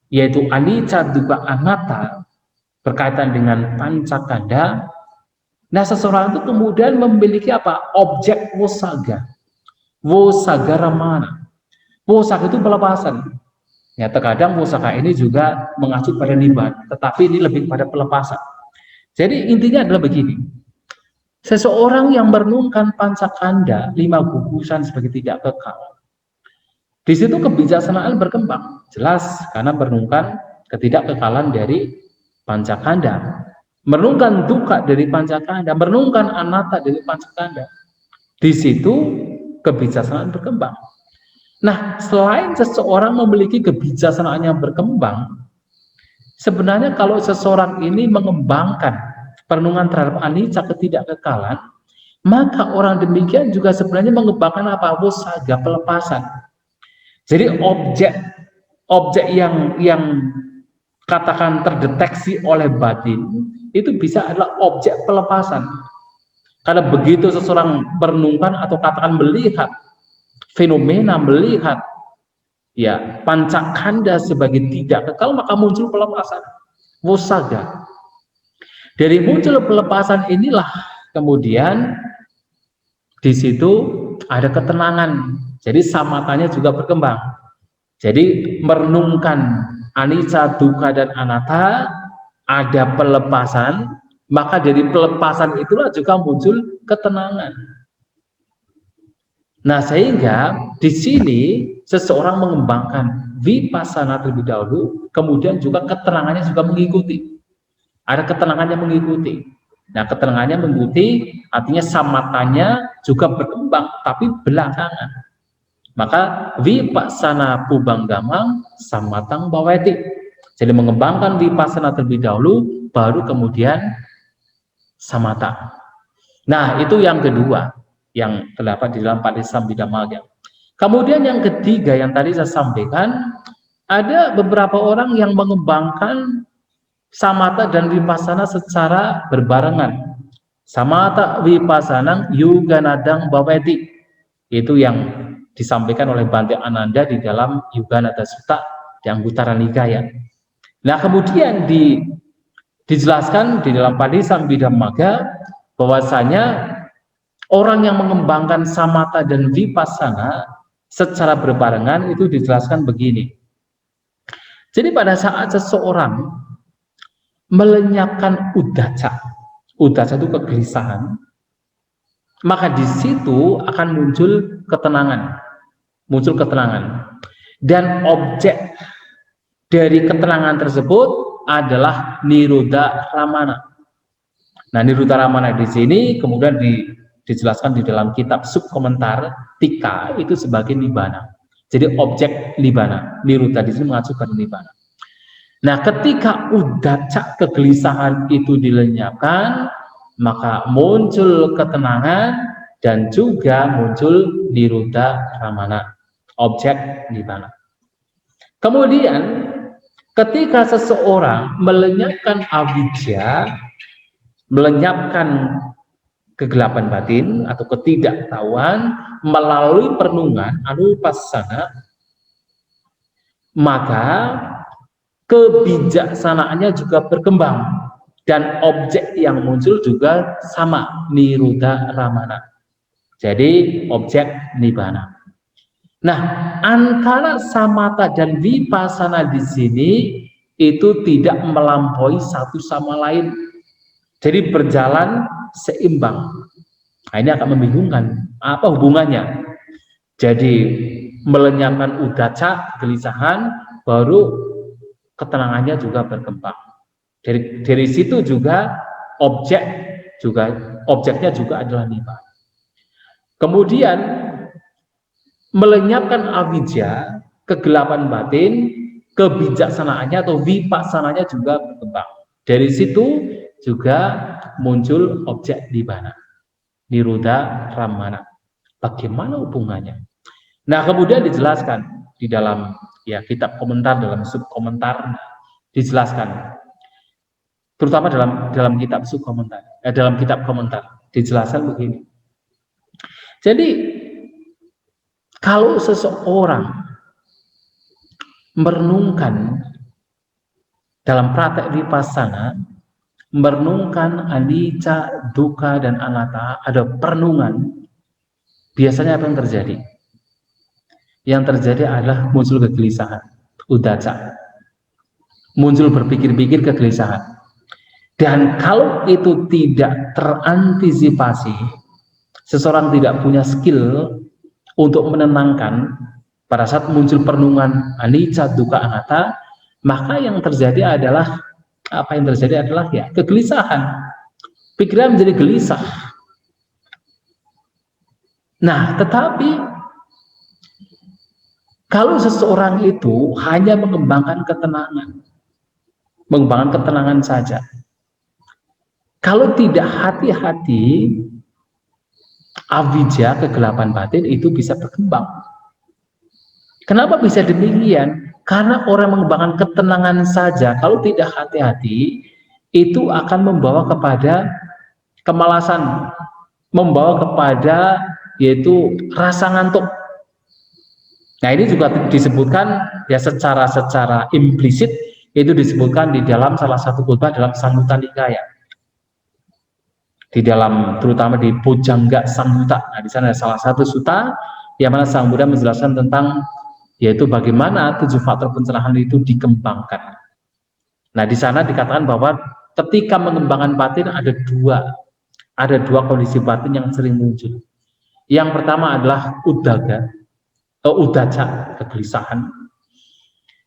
yaitu anicca dukkha anatta berkaitan dengan pancakanda, nah seseorang itu kemudian memiliki apa? Objek wosaga, ramana. Wosaga itu pelepasan. Ya, terkadang wosaga ini juga mengacu pada nibbana, tetapi ini lebih pada pelepasan. Jadi intinya adalah begini. Seseorang yang merenungkan pancakanda, 5 gugusan sebagai tidak kekal, di situ kebijaksanaan berkembang. Jelas karena merenungkan ketidakkekalan dari pancakanda, merenungkan dukkha dari pancakanda, merenungkan anatta dari pancakanda. Di situ kebijaksanaan berkembang. Nah, selain seseorang memiliki kebijaksanaan yang berkembang, sebenarnya kalau seseorang ini mengembangkan perenungan terhadap anicca ketidakkekalan, maka orang demikian juga sebenarnya mengembangkan apa? Wosaga, pelepasan. Jadi objek yang katakan terdeteksi oleh batin itu bisa adalah objek pelepasan. Karena begitu seseorang merenungkan atau katakan melihat fenomena, melihat ya pancakanda sebagai tidak kekal, maka muncul pelepasan, wosaga. Dari muncul pelepasan inilah kemudian di situ ada ketenangan. Jadi samathanya juga berkembang. Jadi merenungkan anicca, dukkha, dan anatta, ada pelepasan, maka dari pelepasan itulah juga muncul ketenangan. Nah, sehingga di sini seseorang mengembangkan vipassana terlebih dahulu, kemudian juga ketenangannya juga mengikuti. Ada ketenangan yang mengikuti. Nah, ketenangannya mengikuti artinya samathanya juga berkembang, tapi belakangan. Maka vipassana pubanggamang samatang bhavati. Jadi mengembangkan vipassana terlebih dahulu, baru kemudian samatha. Nah, itu yang kedua yang terdapat di dalam Patisambhidamagga. Kemudian yang ketiga yang tadi saya sampaikan, ada beberapa orang yang mengembangkan samatha dan vipassana secara berbarengan. Samatha vipassanang yuganadang bhavati. Itu yang disampaikan oleh Bhante Ananda di dalam Yuganada Sutta di Anguttara Nikaya. Nah, kemudian dijelaskan di dalam Patisambhidamagga bahwasanya orang yang mengembangkan samatha dan vipassana secara berbarengan itu dijelaskan begini. Jadi pada saat seseorang melenyapkan uddhacca itu kegelisahan, maka di situ akan muncul ketenangan. Dan objek dari ketenangan tersebut adalah nirodha ramana. Nah, nirodha ramana di sini kemudian dijelaskan di dalam kitab subkomentar Tika itu sebagai nibbana. Jadi objek nibbana, nirodha di sini mengacu pada nibbana. Nah, ketika uddhacca kegelisahan itu dilenyapkan, maka muncul ketenangan dan juga muncul nirodha ramana, objek nibbana. Kemudian ketika seseorang melenyapkan avidya, melenyapkan kegelapan batin atau ketidaktahuan melalui perenungan anupassana, maka kebijaksanaannya juga berkembang dan objek yang muncul juga sama, nirodha ramana. Jadi objek nibbana. Nah, antara samatha dan vipassana di sini itu tidak melampaui satu sama lain. Jadi berjalan seimbang. Nah, ini akan membingungkan. Apa hubungannya? Jadi melenyapkan udaca, kegelisahan, baru ketenangannya juga berkembang. Dari situ juga objeknya juga adalah nibbana. Kemudian melenyapkan avijja, kegelapan batin, kebijaksanaannya atau vipassananya juga berkembang. Dari situ juga muncul objek nibbana, nirodha ramana. Bagaimana hubungannya? Nah, kemudian dijelaskan di dalam kitab komentar, dalam subkomentar dijelaskan, terutama dalam kitab subkomentar, dalam kitab komentar dijelaskan begini. Jadi kalau seseorang merenungkan dalam praktek vipassana, merenungkan anicca, dukkha, dan anatta, ada perenungan, biasanya apa yang terjadi? Yang terjadi adalah muncul kegelisahan, udaca, muncul berpikir-pikir kegelisahan. Dan kalau itu tidak terantisipasi, seseorang tidak punya skill untuk menenangkan pada saat muncul perenungan anicca, dukkha, anatta, maka yang terjadi adalah kegelisahan. Pikiran menjadi gelisah. Nah, tetapi kalau seseorang itu hanya mengembangkan ketenangan saja, kalau tidak hati-hati, avijja, kegelapan batin itu bisa berkembang. Kenapa bisa demikian? Karena orang mengembangkan ketenangan saja, kalau tidak hati-hati, itu akan membawa kepada kemalasan, membawa kepada yaitu rasa ngantuk. Nah, ini juga disebutkan secara implisit, itu disebutkan di dalam salah satu khotbah dalam Samyutta Nikaya. Di dalam, terutama di Bojjhanga Samyutta. Nah, di sana ada salah satu sutta yang mana Sang Buddha menjelaskan tentang yaitu bagaimana 7 faktor pencerahan itu dikembangkan. Nah, di sana dikatakan bahwa ketika mengembangkan batin ada dua kondisi batin yang sering muncul. Yang pertama adalah udaca, kegelisahan.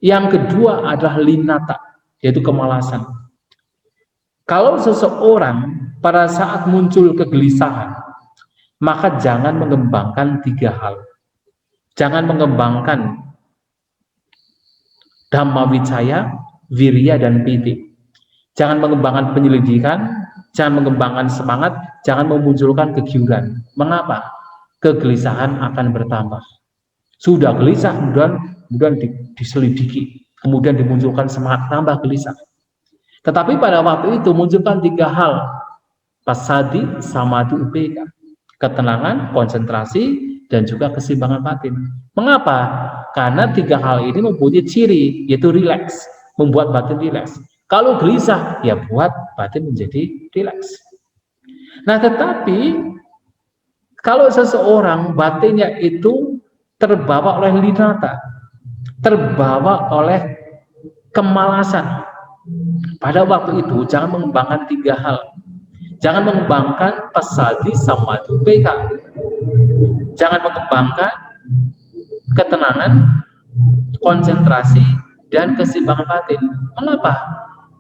Yang kedua adalah linata, yaitu kemalasan. Kalau seseorang pada saat muncul kegelisahan, maka jangan mengembangkan 3 hal. Jangan mengembangkan dhammavicaya, wirya, dan piti. Jangan mengembangkan penyelidikan, jangan mengembangkan semangat, jangan memunculkan kegiuran. Mengapa? Kegelisahan akan bertambah. Sudah gelisah, kemudian diselidiki, kemudian dimunculkan semangat, tambah gelisah. Tetapi pada waktu itu munculkan 3 hal: passaddhi, samadhi, upekkha. Ketenangan, konsentrasi, dan juga keseimbangan batin. Mengapa? Karena 3 hal ini mempunyai ciri, yaitu rileks, membuat batin rileks. Kalau gelisah, ya buat batin menjadi rileks. Nah, tetapi kalau seseorang batinnya itu terbawa oleh linata, terbawa oleh kemalasan, pada waktu itu jangan mengembangkan 3 hal. Jangan mengembangkan passaddhi, samadhi, upekkha. Jangan mengembangkan ketenangan, konsentrasi, dan keseimbangan batin. Mengapa?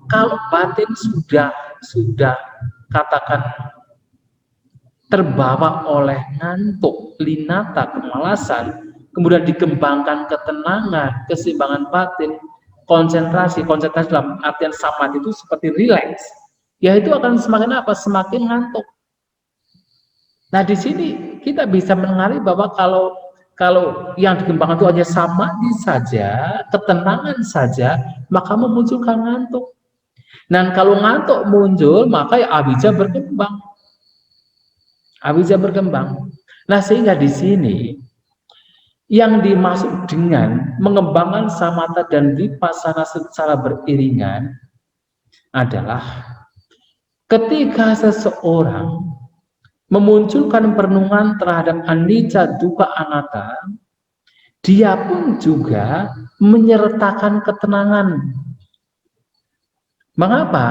Kalau batin sudah katakan terbawa oleh ngantuk, linata, kemalasan, kemudian dikembangkan ketenangan, keseimbangan batin, konsentrasi dalam artian samadhi itu seperti rileks, ya itu akan semakin apa? Semakin ngantuk. Nah, di sini kita bisa mendengar bahwa kalau yang dikembangkan itu hanya samadhi saja, ketenangan saja, maka memunculkan ngantuk. Dan kalau ngantuk muncul, maka avijja berkembang. Avijja berkembang. Nah, sehingga di sini yang dimaksud dengan mengembangkan samatha dan vipassana secara beriringan adalah ketika seseorang memunculkan perenungan terhadap anicca, dukkha, anatta, dia pun juga menyertakan ketenangan. Mengapa?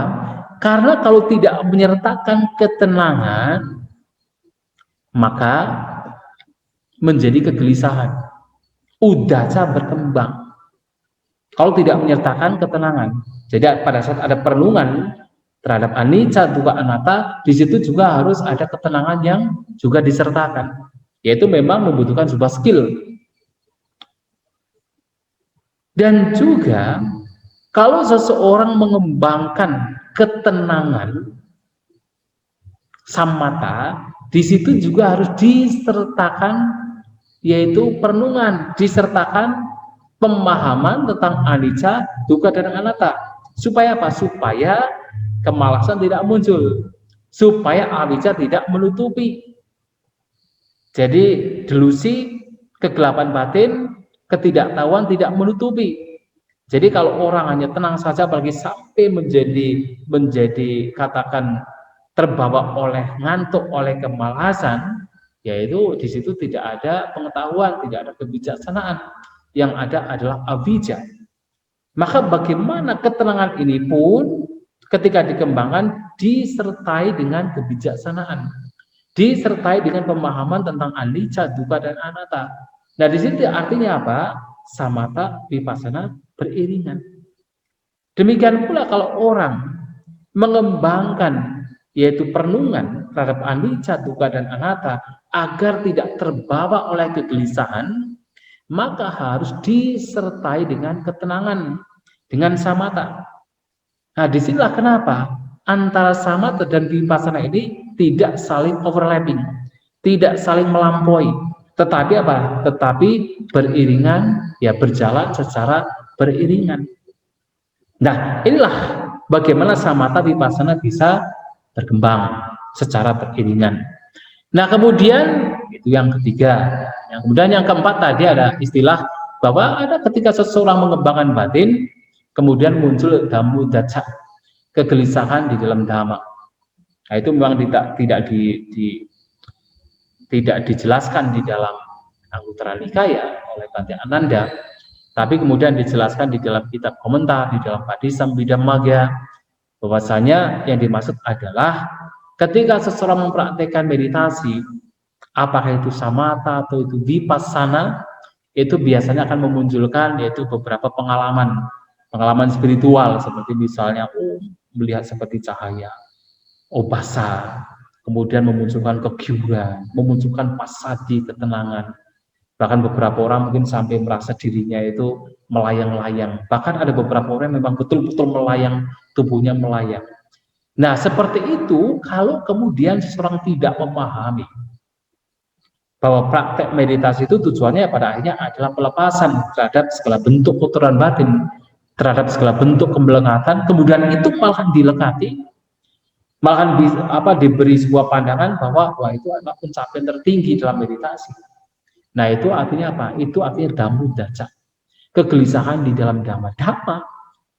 Karena kalau tidak menyertakan ketenangan, maka menjadi kegelisahan. udaca berkembang. Kalau tidak menyertakan ketenangan. Jadi pada saat ada perenungan terhadap anicca, dukkha, anatta, di situ juga harus ada ketenangan yang juga disertakan. Yaitu memang membutuhkan sebuah skill. Dan juga kalau seseorang mengembangkan ketenangan samatha, di situ juga harus disertakan yaitu perenungan, disertakan pemahaman tentang anicca, dukkha, dan anatta. Supaya apa? Supaya kemalasan tidak muncul, supaya avijja tidak menutupi. Jadi delusi, kegelapan batin, ketidaktahuan tidak menutupi. Jadi kalau orang hanya tenang saja, apalagi sampai menjadi katakan terbawa oleh ngantuk, oleh kemalasan, yaitu di situ tidak ada pengetahuan, tidak ada kebijaksanaan. Yang ada adalah avijja. Maka bagaimana ketenangan ini pun ketika dikembangkan disertai dengan kebijaksanaan, disertai dengan pemahaman tentang anicca, dukkha, dan anatta. Nah, di sini artinya apa? Samatha, vipassana beriringan. Demikian pula kalau orang mengembangkan yaitu perenungan terhadap anicca, dukkha, dan anatta agar tidak terbawa oleh kegelisahan, maka harus disertai dengan ketenangan, dengan samatha. Nah, disinilah kenapa antara samatha dan vipassana ini tidak saling overlapping, tidak saling melampaui, tetapi apa? Tetapi beriringan, ya berjalan secara beriringan. Nah, inilah bagaimana samatha vipassana bisa berkembang secara beriringan. Nah, kemudian itu yang ketiga. Kemudian yang keempat tadi ada istilah bahwa ada ketika seseorang mengembangkan batin, kemudian muncul dhammudacca, kegelisahan di dalam dhamma. Nah, itu memang tidak dijelaskan di dalam Anguttara Nikaya oleh Bhante Ananda, tapi kemudian dijelaskan di dalam kitab komentar, di dalam Padisambhidamagga, bahwasanya yang dimaksud adalah ketika seseorang mempraktekkan meditasi, apakah itu samatha atau itu vipassana, itu biasanya akan memunculkan yaitu beberapa pengalaman spiritual, seperti misalnya melihat seperti cahaya, basa, kemudian memunculkan kegiuran, memunculkan passaddhi, ketenangan. Bahkan beberapa orang mungkin sampai merasa dirinya itu melayang-layang. Bahkan ada beberapa orang yang memang betul-betul melayang, tubuhnya melayang. Nah, seperti itu kalau kemudian seseorang tidak memahami bahwa praktek meditasi itu tujuannya pada akhirnya adalah pelepasan terhadap segala bentuk kotoran batin, terhadap segala bentuk kembelengatan, kemudian itu malah dilekati, malah diberi sebuah pandangan bahwa wah itu adalah pencapaian tertinggi dalam meditasi. Nah, itu artinya apa? Itu artinya dhammudacca, kegelisahan di dalam dhamma. Dhamma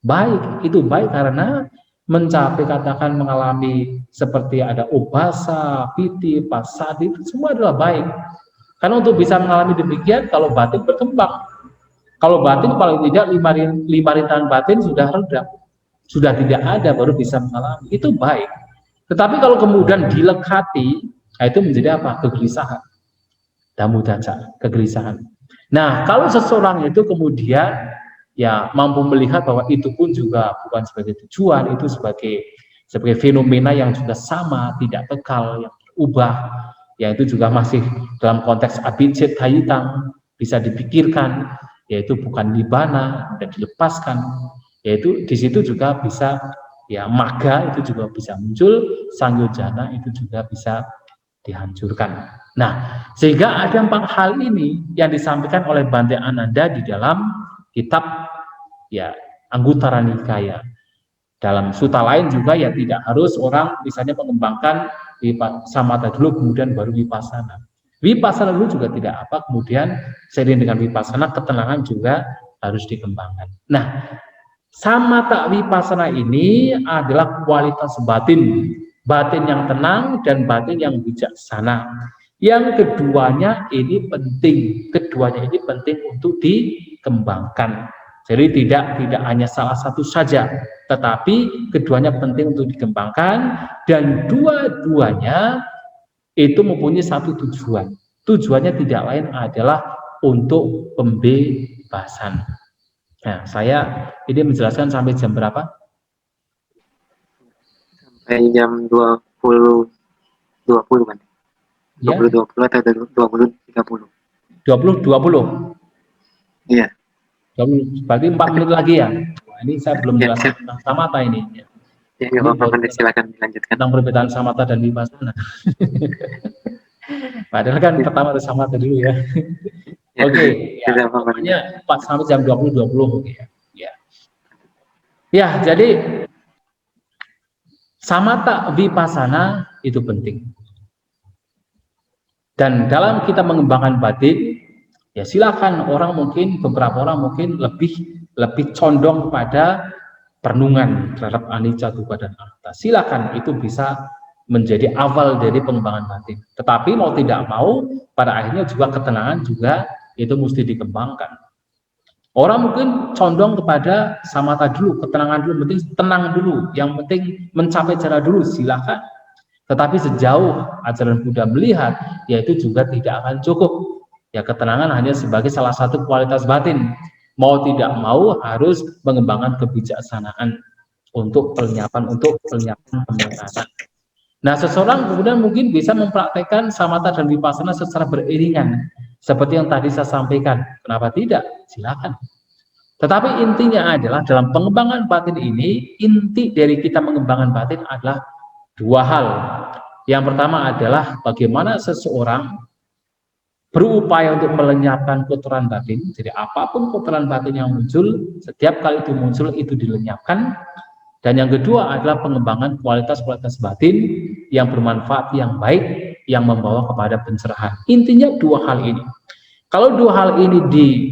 baik, itu baik karena mencapai, katakan mengalami seperti ada obasa, piti, passaddhi, itu semua adalah baik. Karena untuk bisa mengalami demikian, kalau batin berkembang, kalau batin paling tidak lima rintangan batin sudah reda, sudah tidak ada, baru bisa mengalami, itu baik. Tetapi kalau kemudian dilekati, nah itu menjadi apa? Kegelisahan, dhammudacca, kegelisahan. Nah, kalau seseorang itu kemudian ya mampu melihat bahwa itu pun juga bukan sebagai tujuan, itu sebagai fenomena yang juga sama, tidak kekal, yang berubah, ya itu juga masih dalam konteks abhijit-dhayitang, bisa dipikirkan, yaitu bukan nibbana dan dilepaskan, yaitu di situ juga bisa ya magga itu juga bisa muncul, sangyojana itu juga bisa dihancurkan. Nah, sehingga ada 4 hal ini yang disampaikan oleh Bhante Ananda di dalam kitab ya Anguttara Nikaya. Dalam sutta lain juga ya tidak harus orang misalnya mengembangkan samatha dulu kemudian baru vipassana. Vipassana dulu juga tidak apa, kemudian seiring dengan vipassana ketenangan juga harus dikembangkan. Nah, samatha vipassana ini adalah kualitas batin, batin yang tenang dan batin yang bijaksana. Yang keduanya ini penting untuk dikembangkan. Jadi tidak hanya salah satu saja, tetapi keduanya penting untuk dikembangkan dan dua-duanya itu mempunyai satu tujuan. Tujuannya tidak lain adalah untuk pembebasan. Nah, saya ini menjelaskan sampai jam berapa? Sampai jam 20 kan? Ya. 20 atau 20 20. Iya. 20, berarti 4 menit lagi ya. Nah, ini saya belum jelaskan tentang samatha ini. Ya, Ini baru silakan dilanjutkan. tentang perbedaan samatha dan vipassana. Padahal kan pertama harus samatha dulu ya. Oke, ya, pokoknya 4 sampai jam 20 ya. Ya, jadi samatha vipassana itu penting. Dan dalam kita mengembangkan batin, ya silakan beberapa orang mungkin lebih condong kepada perenungan terhadap anicca, dukkha dan anatta. Silakan, itu bisa menjadi awal dari pengembangan batin. Tetapi mau tidak mau, pada akhirnya juga ketenangan juga itu mesti dikembangkan. Orang mungkin condong kepada samatha dulu, ketenangan dulu, penting tenang dulu, yang penting mencapai jana dulu, silakan. Tetapi sejauh ajaran Buddha melihat, yaitu juga tidak akan cukup. Ya, ketenangan hanya sebagai salah satu kualitas batin. Mau tidak mau harus mengembangkan kebijaksanaan untuk penyiapan pembenaran. Nah, seseorang kemudian mungkin bisa mempraktekkan samatha dan vipassana secara beriringan, seperti yang tadi saya sampaikan. Kenapa tidak? Silakan. Tetapi intinya adalah dalam pengembangan batin ini, inti dari kita mengembangkan batin adalah dua hal. Yang pertama adalah bagaimana seseorang berupaya untuk melenyapkan kotoran batin. Jadi apapun kotoran batin yang muncul, setiap kali itu muncul itu dilenyapkan. Dan yang kedua adalah pengembangan kualitas-kualitas batin yang bermanfaat, yang baik, yang membawa kepada pencerahan. Intinya dua hal ini. Kalau dua hal ini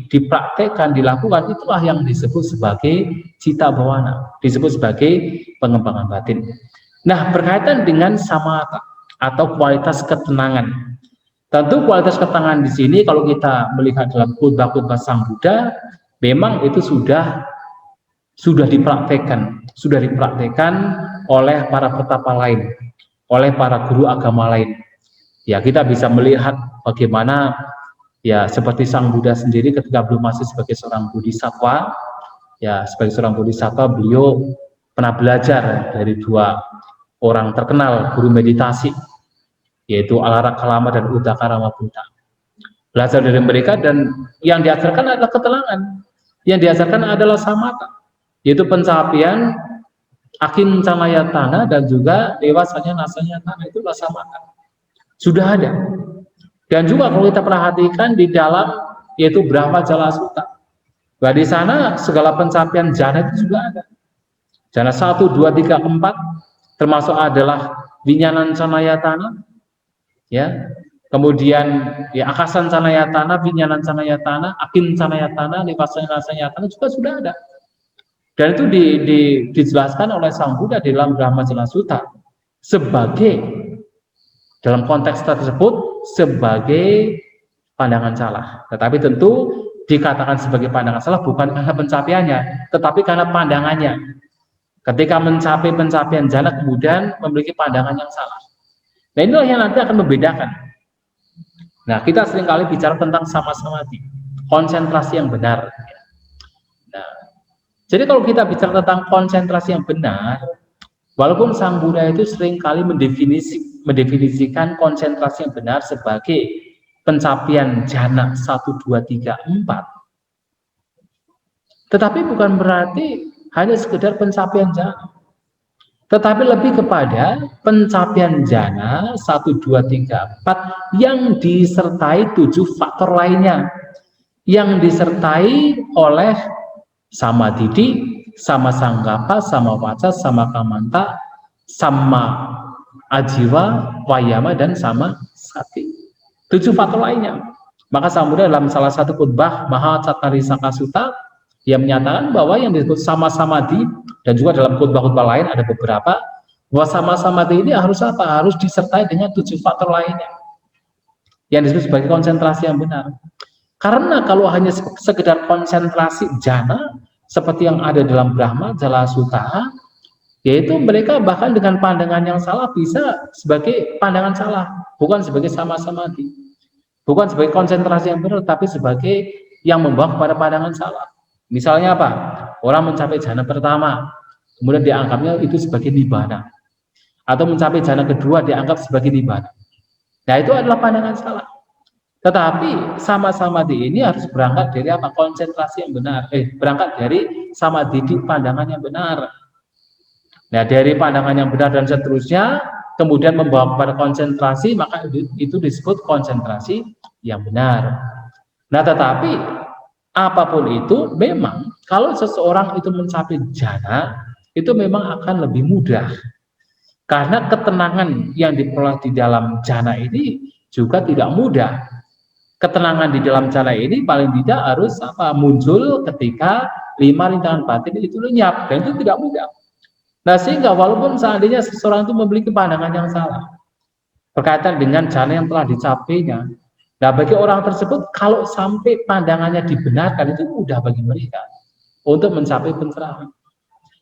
dipraktekkan, dilakukan, itulah yang disebut sebagai citta bhavana, disebut sebagai pengembangan batin. Nah, berkaitan dengan samatha atau kualitas ketenangan. Tentu kualitas ketenangan di sini kalau kita melihat dalam khotbah-khotbah Sang Buddha, memang itu sudah dipraktekkan oleh para petapa lain, oleh para guru agama lain. Ya, kita bisa melihat bagaimana ya seperti Sang Buddha sendiri ketika belum masih sebagai seorang bodhisattva, ya sebagai seorang bodhisattva beliau pernah belajar dari dua orang terkenal guru meditasi, yaitu Alarakalama dan Udakarama Buddha. Belajar dari mereka, dan yang diajarkan adalah ketenangan, yang diajarkan adalah samatha, yaitu pencapaian akincanayatana dan juga dewasanya nasanyatana, itu samatha. Sudah ada. Dan juga kalau kita perhatikan di dalam yaitu Brahma Jala Sutta, nah di sana segala pencapaian jana itu juga ada. Jana 1, 2, 3, 4 termasuk adalah Vinyanan Canayatana, ya. Kemudian ya Akasan Canayatana, Vinyanan Canayatana, Akin Canayatana, Dewasanya Nasanyatana juga sudah ada. Dan itu dijelaskan oleh Sang Buddha di dalam Brahma Jala Sutta sebagai, dalam konteks tersebut, sebagai pandangan salah. Tetapi tentu dikatakan sebagai pandangan salah bukan karena pencapaiannya, tetapi karena pandangannya. Ketika mencapai pencapaian jana kemudian memiliki pandangan yang salah. Nah, inilah yang nanti akan membedakan. Nah, kita seringkali bicara tentang sama-samadhi, konsentrasi yang benar. Nah, jadi kalau kita bicara tentang konsentrasi yang benar, walaupun Sang Buddha itu seringkali mendefinisikan konsentrasi yang benar sebagai pencapaian jana 1, 2, 3, 4, tetapi bukan berarti hanya sekedar pencapaian jana, tetapi lebih kepada pencapaian jana 1, 2, 3, 4 yang disertai 7 faktor lainnya, yang disertai oleh sama didi, sama sanggapa, sama waca, sama kamanta, sama ajiwa, wayama, dan sama sati. 7 faktor lainnya. Maka Sang Buddha dalam salah satu khotbah Mahacattarisaka Sutta yang menyatakan bahwa yang disebut sama-samadhi, dan juga dalam khotbah-khotbah lain ada beberapa, bahwa sama-samadhi ini harus apa? Harus disertai dengan 7 faktor lainnya yang disebut sebagai konsentrasi yang benar. Karena kalau hanya sekedar konsentrasi jana seperti yang ada dalam Brahma Jala Sutta, yaitu mereka bahkan dengan pandangan yang salah bisa sebagai pandangan salah, bukan sebagai sama-samadhi. Bukan sebagai konsentrasi yang benar, tapi sebagai yang membawa kepada pandangan salah. Misalnya apa? Orang mencapai jhana pertama, kemudian dianggapnya itu sebagai nibbana. Atau mencapai jhana kedua dianggap sebagai nibbana. Nah, itu adalah pandangan salah. Tetapi sama-sama di ini harus berangkat dari apa? Konsentrasi yang benar. Berangkat dari samadhi, pandangan yang benar. Nah, dari pandangan yang benar dan seterusnya, kemudian membawa kepada konsentrasi, maka itu disebut konsentrasi yang benar. Nah, tetapi apapun itu, memang kalau seseorang itu mencapai jhana, itu memang akan lebih mudah. Karena ketenangan yang diperoleh di dalam jhana ini juga tidak mudah. Ketenangan di dalam jhana ini paling tidak harus muncul ketika 5 rintangan batin itu lenyap, dan itu tidak mudah. Nah, sehingga walaupun seandainya seseorang itu memiliki pandangan yang salah berkaitan dengan jhana yang telah dicapainya, nah bagi orang tersebut kalau sampai pandangannya dibenarkan itu mudah bagi mereka untuk mencapai pencerahan.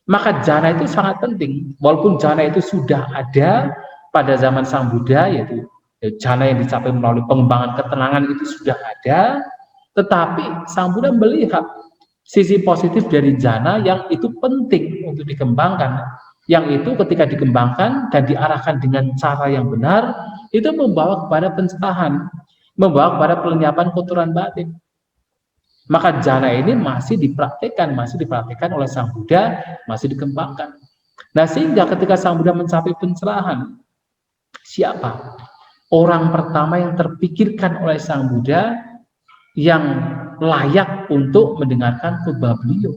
Maka jhana itu sangat penting, walaupun jhana itu sudah ada pada zaman Sang Buddha, yaitu jhana yang dicapai melalui pengembangan ketenangan itu sudah ada, tetapi Sang Buddha melihat sisi positif dari jhana yang itu penting untuk dikembangkan, yang itu ketika dikembangkan dan diarahkan dengan cara yang benar, itu membawa kepada pencerahan, membawa kepada pelenyapan kotoran batin. Maka jhana ini masih dipraktikkan oleh Sang Buddha, masih dikembangkan. Nah, sehingga ketika Sang Buddha mencapai pencerahan, siapa orang pertama yang terpikirkan oleh Sang Buddha yang layak untuk mendengarkan khotbah beliau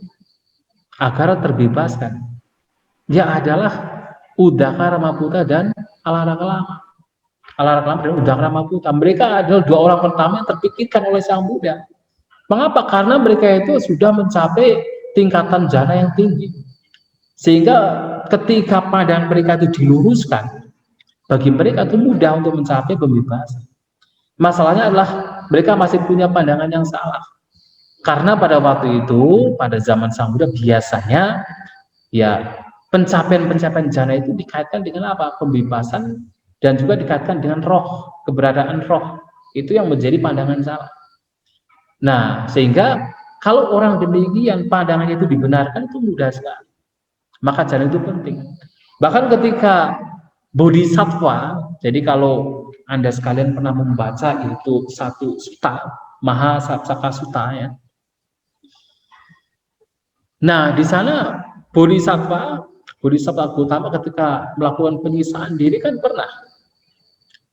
agar terbebaskan? Dia adalah Uddaka Ramaputa dan Alaraka Lama. Alaraka Lama dan Uddaka Ramaputa. Mereka adalah dua orang pertama yang terpikirkan oleh Sang Buddha. Mengapa? Karena mereka itu sudah mencapai tingkatan jhana yang tinggi. Sehingga ketika pandangan mereka itu diluruskan, bagi mereka itu mudah untuk mencapai pembebasan. Masalahnya adalah mereka masih punya pandangan yang salah. Karena pada waktu itu, pada zaman Sang Buddha biasanya ya pencapaian jhana itu dikaitkan dengan apa? Pembebasan, dan juga dikaitkan dengan roh, keberadaan roh. Itu yang menjadi pandangan salah. Nah, sehingga kalau orang demikian pandangannya itu dibenarkan, itu mudah sekali. Maka jhana itu penting. Bahkan ketika bodhisattva, jadi kalau Anda sekalian pernah membaca itu satu sutta, Mahasapsaka Sutta ya. Nah, di sana bodhisattva Gautama ketika melakukan penyiksaan diri kan pernah.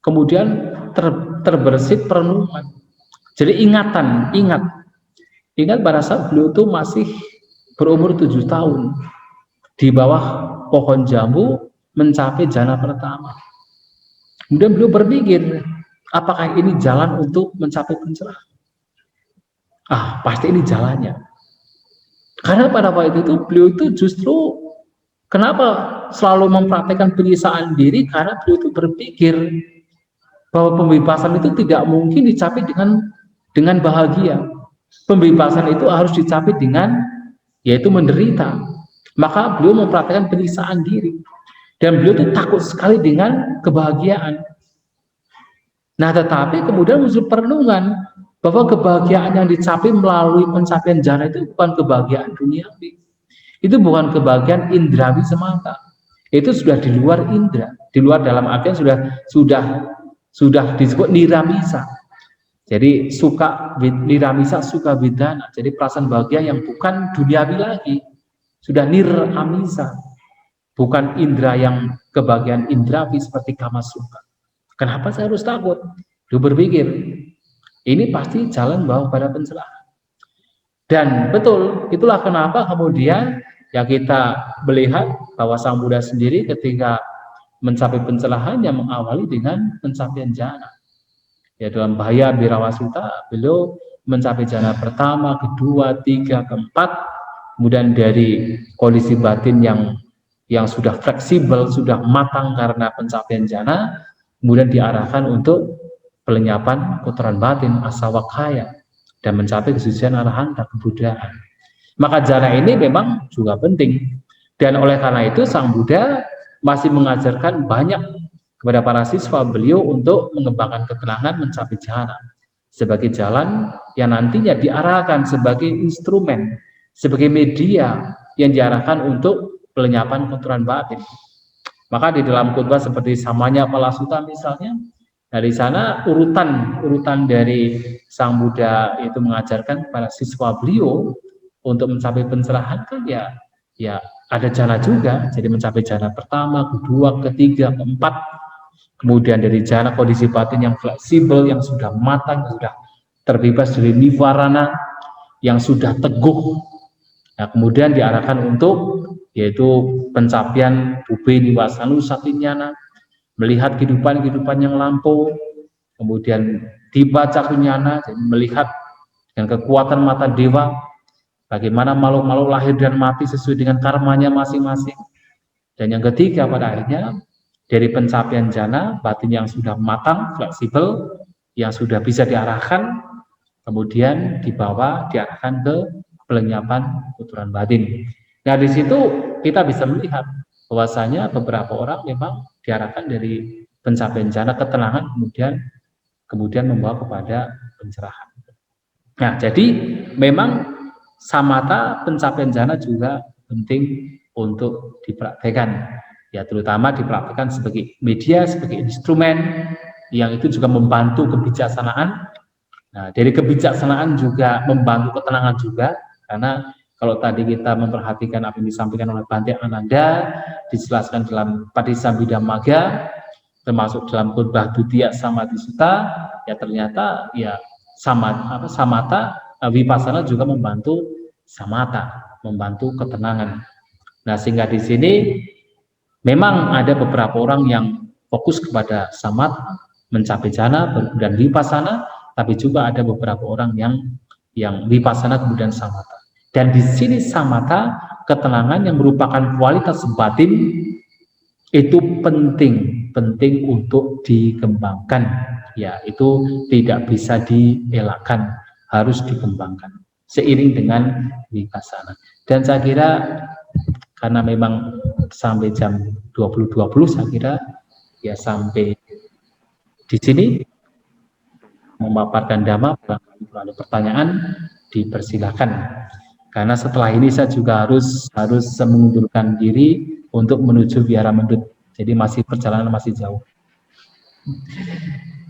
Kemudian terbersit perenungan. Jadi ingat pada saat beliau itu masih berumur 7 tahun di bawah pohon jambu mencapai jhana pertama. Kemudian beliau berpikir, apakah ini jalan untuk mencapai pencerahan? Pasti ini jalannya. Karena pada waktu itu beliau itu justru kenapa selalu mempraktekkan penyiksaan diri, karena beliau itu berpikir bahwa pembebasan itu tidak mungkin dicapai dengan bahagia. Pembebasan itu harus dicapai dengan yaitu menderita. Maka beliau mempraktekkan penyiksaan diri. Dan beliau itu takut sekali dengan kebahagiaan. Nah, tetapi kemudian muncul perenungan bahwa kebahagiaan yang dicapai melalui pencapaian jhana itu bukan kebahagiaan duniawi. Itu bukan kebahagiaan indrawi semata. Itu sudah di luar indra, di luar dalam artian sudah disebut niramisa. Jadi niramisa suka bidana. Jadi perasaan bahagia yang bukan duniawi lagi. Sudah niramisa. Bukan indra yang kebahagiaan indrawi seperti kama suka. Kenapa saya harus takut? Dia berpikir, ini pasti jalan bawa pada pencerahan. Dan betul, itulah kenapa kemudian ya kita melihat bahwa Sang Buddha sendiri ketika mencapai pencerahan yang mengawali dengan pencapaian jhana. Ya, dalam Bahaya Birawasutta beliau mencapai jhana pertama, kedua, tiga, keempat, kemudian dari kondisi batin yang sudah fleksibel, sudah matang karena pencapaian jhana, kemudian diarahkan untuk pelenyapan kotoran batin asawakaya dan mencapai kesucian arahanta, kebudayaan. Maka jhana ini memang juga penting, dan oleh karena itu Sang Buddha masih mengajarkan banyak kepada para siswa beliau untuk mengembangkan ketenangan mencapai jhana. sebagai jalan yang nantinya diarahkan sebagai instrumen, sebagai media yang diarahkan untuk pelenyapan kotoran batin. Maka di dalam khotbah seperti Samanya Palasuta misalnya, dari sana urutan dari Sang Buddha itu mengajarkan kepada siswa beliau untuk mencapai pencerahan kan ya ada jana juga. Jadi mencapai jana pertama, kedua, ketiga, keempat. Kemudian dari jana kondisi batin yang fleksibel, yang sudah matang, yang sudah terbebas dari nivarana, yang sudah teguh. Nah, kemudian diarahkan untuk yaitu pencapaian Bube Niwasanu Satinyana, melihat kehidupan yang lampau, kemudian dibaca kunyana, jadi melihat dengan kekuatan mata dewa, bagaimana makhluk-makhluk lahir dan mati sesuai dengan karmanya masing-masing. Dan yang ketiga pada akhirnya, dari pencapaian jana, batin yang sudah matang, fleksibel, yang sudah bisa diarahkan, kemudian diarahkan ke pelenyapan kotoran batin. Nah, di situ kita bisa melihat bahwasanya beberapa orang memang diarahkan dari pencapaian jana ketenangan, kemudian membawa kepada pencerahan. Nah, jadi memang samata pencapaian jana juga penting untuk dipraktekkan, ya terutama dipraktekkan sebagai media, sebagai instrumen yang itu juga membantu kebijaksanaan. Nah, dari kebijaksanaan juga membantu ketenangan juga, karena kalau tadi kita memperhatikan apa yang disampaikan oleh Bante Ananda, dijelaskan dalam Padisambhidamagga, termasuk dalam khotbah Dutiya Samadhi Sutta, ya ternyata ya samata vipassana juga membantu samata, membantu ketenangan. Nah, sehingga di sini memang ada beberapa orang yang fokus kepada samata, mencapai jana dan vipassana, tapi juga ada beberapa orang yang vipassana kemudian samata. Dan di sini samata, ketenangan yang merupakan kualitas batin itu penting untuk dikembangkan. Ya, itu tidak bisa dielakkan, harus dikembangkan seiring dengan vipassana. Dan saya kira karena memang sampai jam 20.20 saya kira ya sampai di sini memaparkan dhamma. Kalau ada pertanyaan dipersilakan, karena setelah ini saya juga harus mengundurkan diri untuk menuju Biara Mendut, jadi perjalanan masih jauh.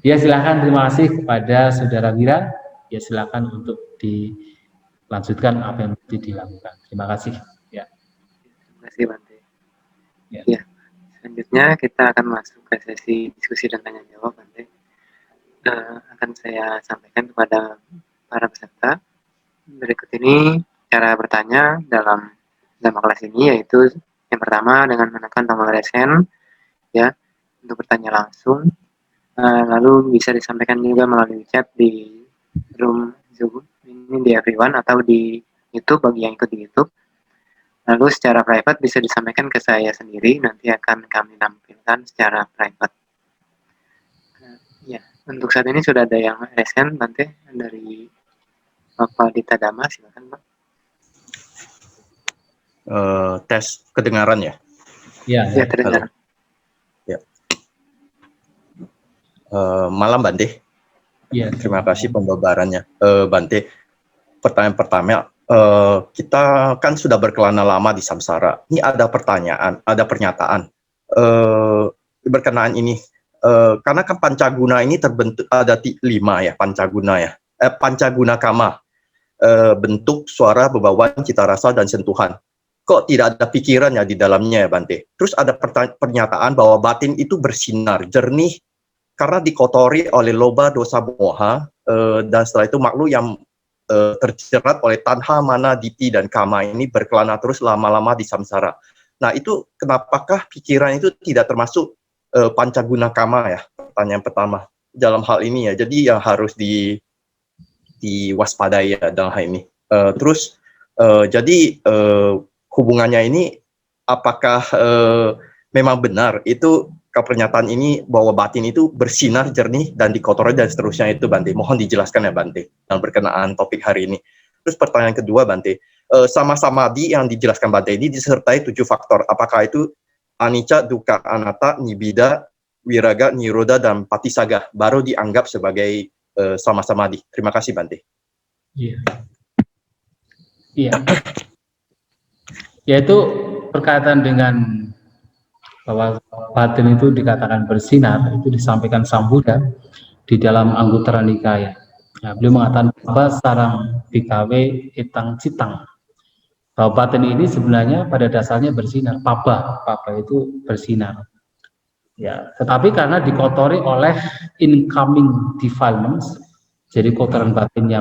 Ya, silakan. Terima kasih kepada Saudara Wira. Ya, silakan untuk dilanjutkan apa yang mesti dilakukan. Terima kasih. Ya. Terima kasih Bante. Ya, selanjutnya kita akan masuk ke sesi diskusi dan tanya jawab Bante. Akan saya sampaikan kepada para peserta. Berikut ini cara bertanya dalam kelas ini, yaitu yang pertama dengan menekan tombol raise hand, ya, untuk bertanya langsung. Lalu bisa disampaikan juga melalui chat di room Zoom ini di everyone atau di YouTube bagi yang ikut di YouTube. Lalu secara private bisa disampaikan ke saya sendiri, nanti akan kami tampilkan secara private. Ya, untuk saat ini sudah ada yang raise hand, Bante, dari Bapak Dita Dhamma, silakan Pak. Tes kedengaran ya? Ya, terdengar. Ya. Malam Bante. Ya. Terima kasih pembabarannya. Bante, pertanyaan pertama, kita kan sudah berkelana lama di samsara. Ini ada pernyataan berkenaan ini. Karena kan pancaguna ini terbentuk ada 5 ya, pancaguna ya. Pancaguna kama, bentuk, suara, bebauan, cita rasa dan sentuhan. Kok tidak ada pikiran ya di dalamnya ya Bante? Terus ada pernyataan bahwa batin itu bersinar, jernih, karena dikotori oleh loba, dosa, moha, dan setelah itu makhluk yang terjerat oleh tanha, mana, diti, dan kama ini berkelana terus lama-lama di samsara. Nah, itu kenapakah pikiran itu tidak termasuk pancaguna kama ya? Pertanyaan pertama dalam hal ini ya. Jadi yang harus diwaspadai ya dalam hal ini. Terus jadi hubungannya ini apakah memang benar itu pernyataan ini bahwa batin itu bersinar, jernih, dan dikotori dan seterusnya itu Bante. Mohon dijelaskan ya Bante dalam berkenaan topik hari ini. Terus pertanyaan kedua Bante, sama samadhi yang dijelaskan Bante ini disertai 7 faktor. Apakah itu anicca, dukkha, anatta, nibbida, wiraga, nirodha, dan patisaga baru dianggap sebagai sama samadhi. Terima kasih Bante. Iya. Iya. Yaitu berkaitan dengan bahwa batin itu dikatakan bersinar, itu disampaikan Sang Buddha di dalam Anguttara Nikaya. Nah, beliau mengatakan bahwa sarang bikawe itang citang, bahwa batin ini sebenarnya pada dasarnya bersinar, paba itu bersinar. Ya, tetapi karena dikotori oleh incoming defilements, jadi kotoran batin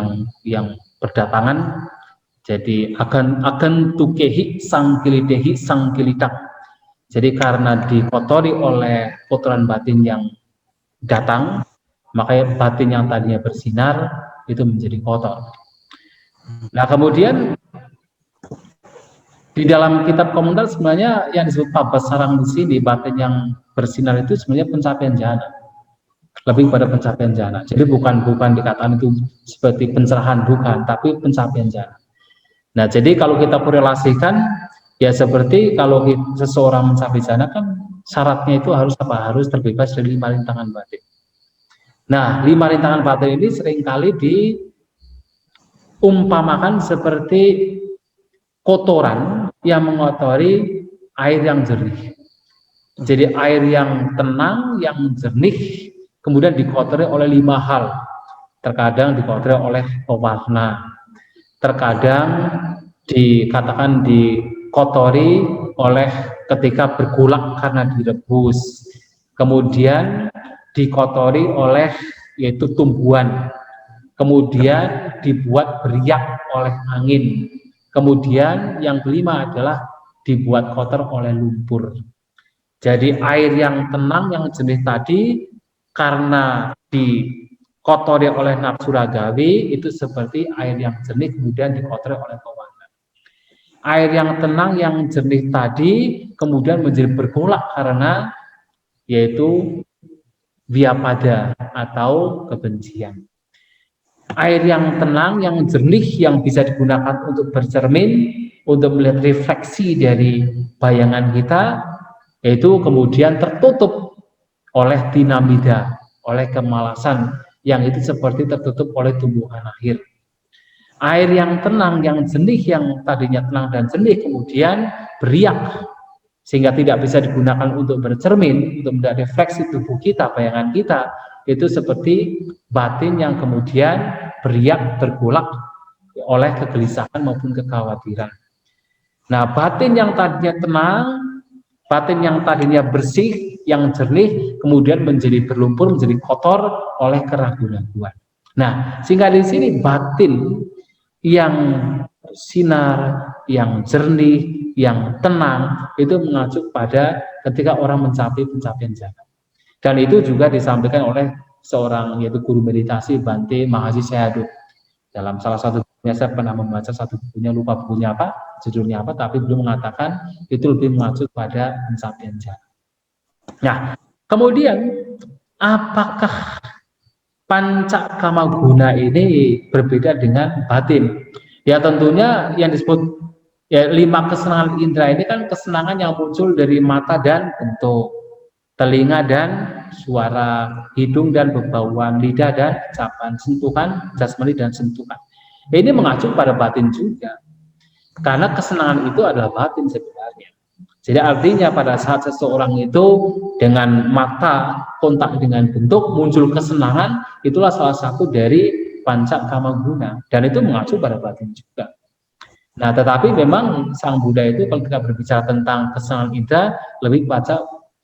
yang berdatangan, jadi akan tukehi sang kilitak. Jadi karena dikotori oleh kotoran batin yang datang, makanya batin yang tadinya bersinar itu menjadi kotor. Nah, kemudian di dalam kitab komentar sebenarnya yang disebut pabas sarang di sini, batin yang bersinar itu sebenarnya pencapaian jhana, lebih pada pencapaian jhana. Jadi bukan dikatakan itu seperti pencerahan, bukan, tapi pencapaian jhana. Nah, jadi kalau kita korelasikan, ya seperti kalau seseorang mencapai jhana kan syaratnya itu harus apa? Harus terbebas dari 5 rintangan batin. Nah, 5 rintangan batin ini seringkali diumpamakan seperti kotoran yang mengotori air yang jernih. Jadi air yang tenang, yang jernih, kemudian dikotori oleh 5 hal. Terkadang dikotori oleh pewarna, terkadang dikatakan dikotori oleh ketika bergulak karena direbus, kemudian dikotori oleh yaitu tumbuhan, kemudian dibuat beriak oleh angin, kemudian yang kelima adalah dibuat kotor oleh lumpur. Jadi air yang tenang, yang jernih tadi karena dikotori oleh nafsu ragawi itu seperti air yang jernih kemudian dikotori oleh pewarna. Air yang tenang, yang jernih tadi kemudian menjadi bergolak karena yaitu vyapada atau kebencian. Air yang tenang, yang jernih, yang bisa digunakan untuk bercermin, untuk melihat refleksi dari bayangan kita, yaitu kemudian tertutup oleh dinamida, oleh kemalasan, yang itu seperti tertutup oleh tumbuhan air. Air yang tenang, yang jernih, yang tadinya tenang dan jernih, kemudian beriak, sehingga tidak bisa digunakan untuk bercermin, untuk melihat refleksi tubuh kita, bayangan kita, itu seperti batin yang kemudian beriak, bergolak oleh kegelisahan maupun kekhawatiran. Nah, batin yang tadinya tenang, batin yang tadinya bersih, yang jernih, kemudian menjadi berlumpur, menjadi kotor oleh keraguan-raguan. Nah, sehingga di sini batin yang sinar, yang jernih, yang tenang, itu mengacu pada ketika orang mencapai pencapaian jhana. Dan itu juga disampaikan oleh seorang yaitu guru meditasi Bante Mahasi Sayadaw. Dalam salah satu bukunya, saya pernah membaca satu bukunya, lupa bukunya apa, judulnya apa, tapi belum mengatakan itu lebih mengacu pada pencapaian jhana. Nah, kemudian apakah pancakama guna ini berbeda dengan batin? Ya tentunya yang disebut ya 5 kesenangan indera ini kan kesenangan yang muncul dari mata dan bentuk, telinga dan suara, hidung dan bebauan, lidah dan ucapan, sentuhan, jasmani dan sentuhan. Ini mengacu pada batin juga. Karena kesenangan itu adalah batin sebenarnya. Jadi artinya pada saat seseorang itu dengan mata kontak dengan bentuk muncul kesenangan, itulah salah satu dari pancakama guna, dan itu mengacu pada batin juga. Nah, tetapi memang Sang Buddha itu kalau kita berbicara tentang kesenangan indera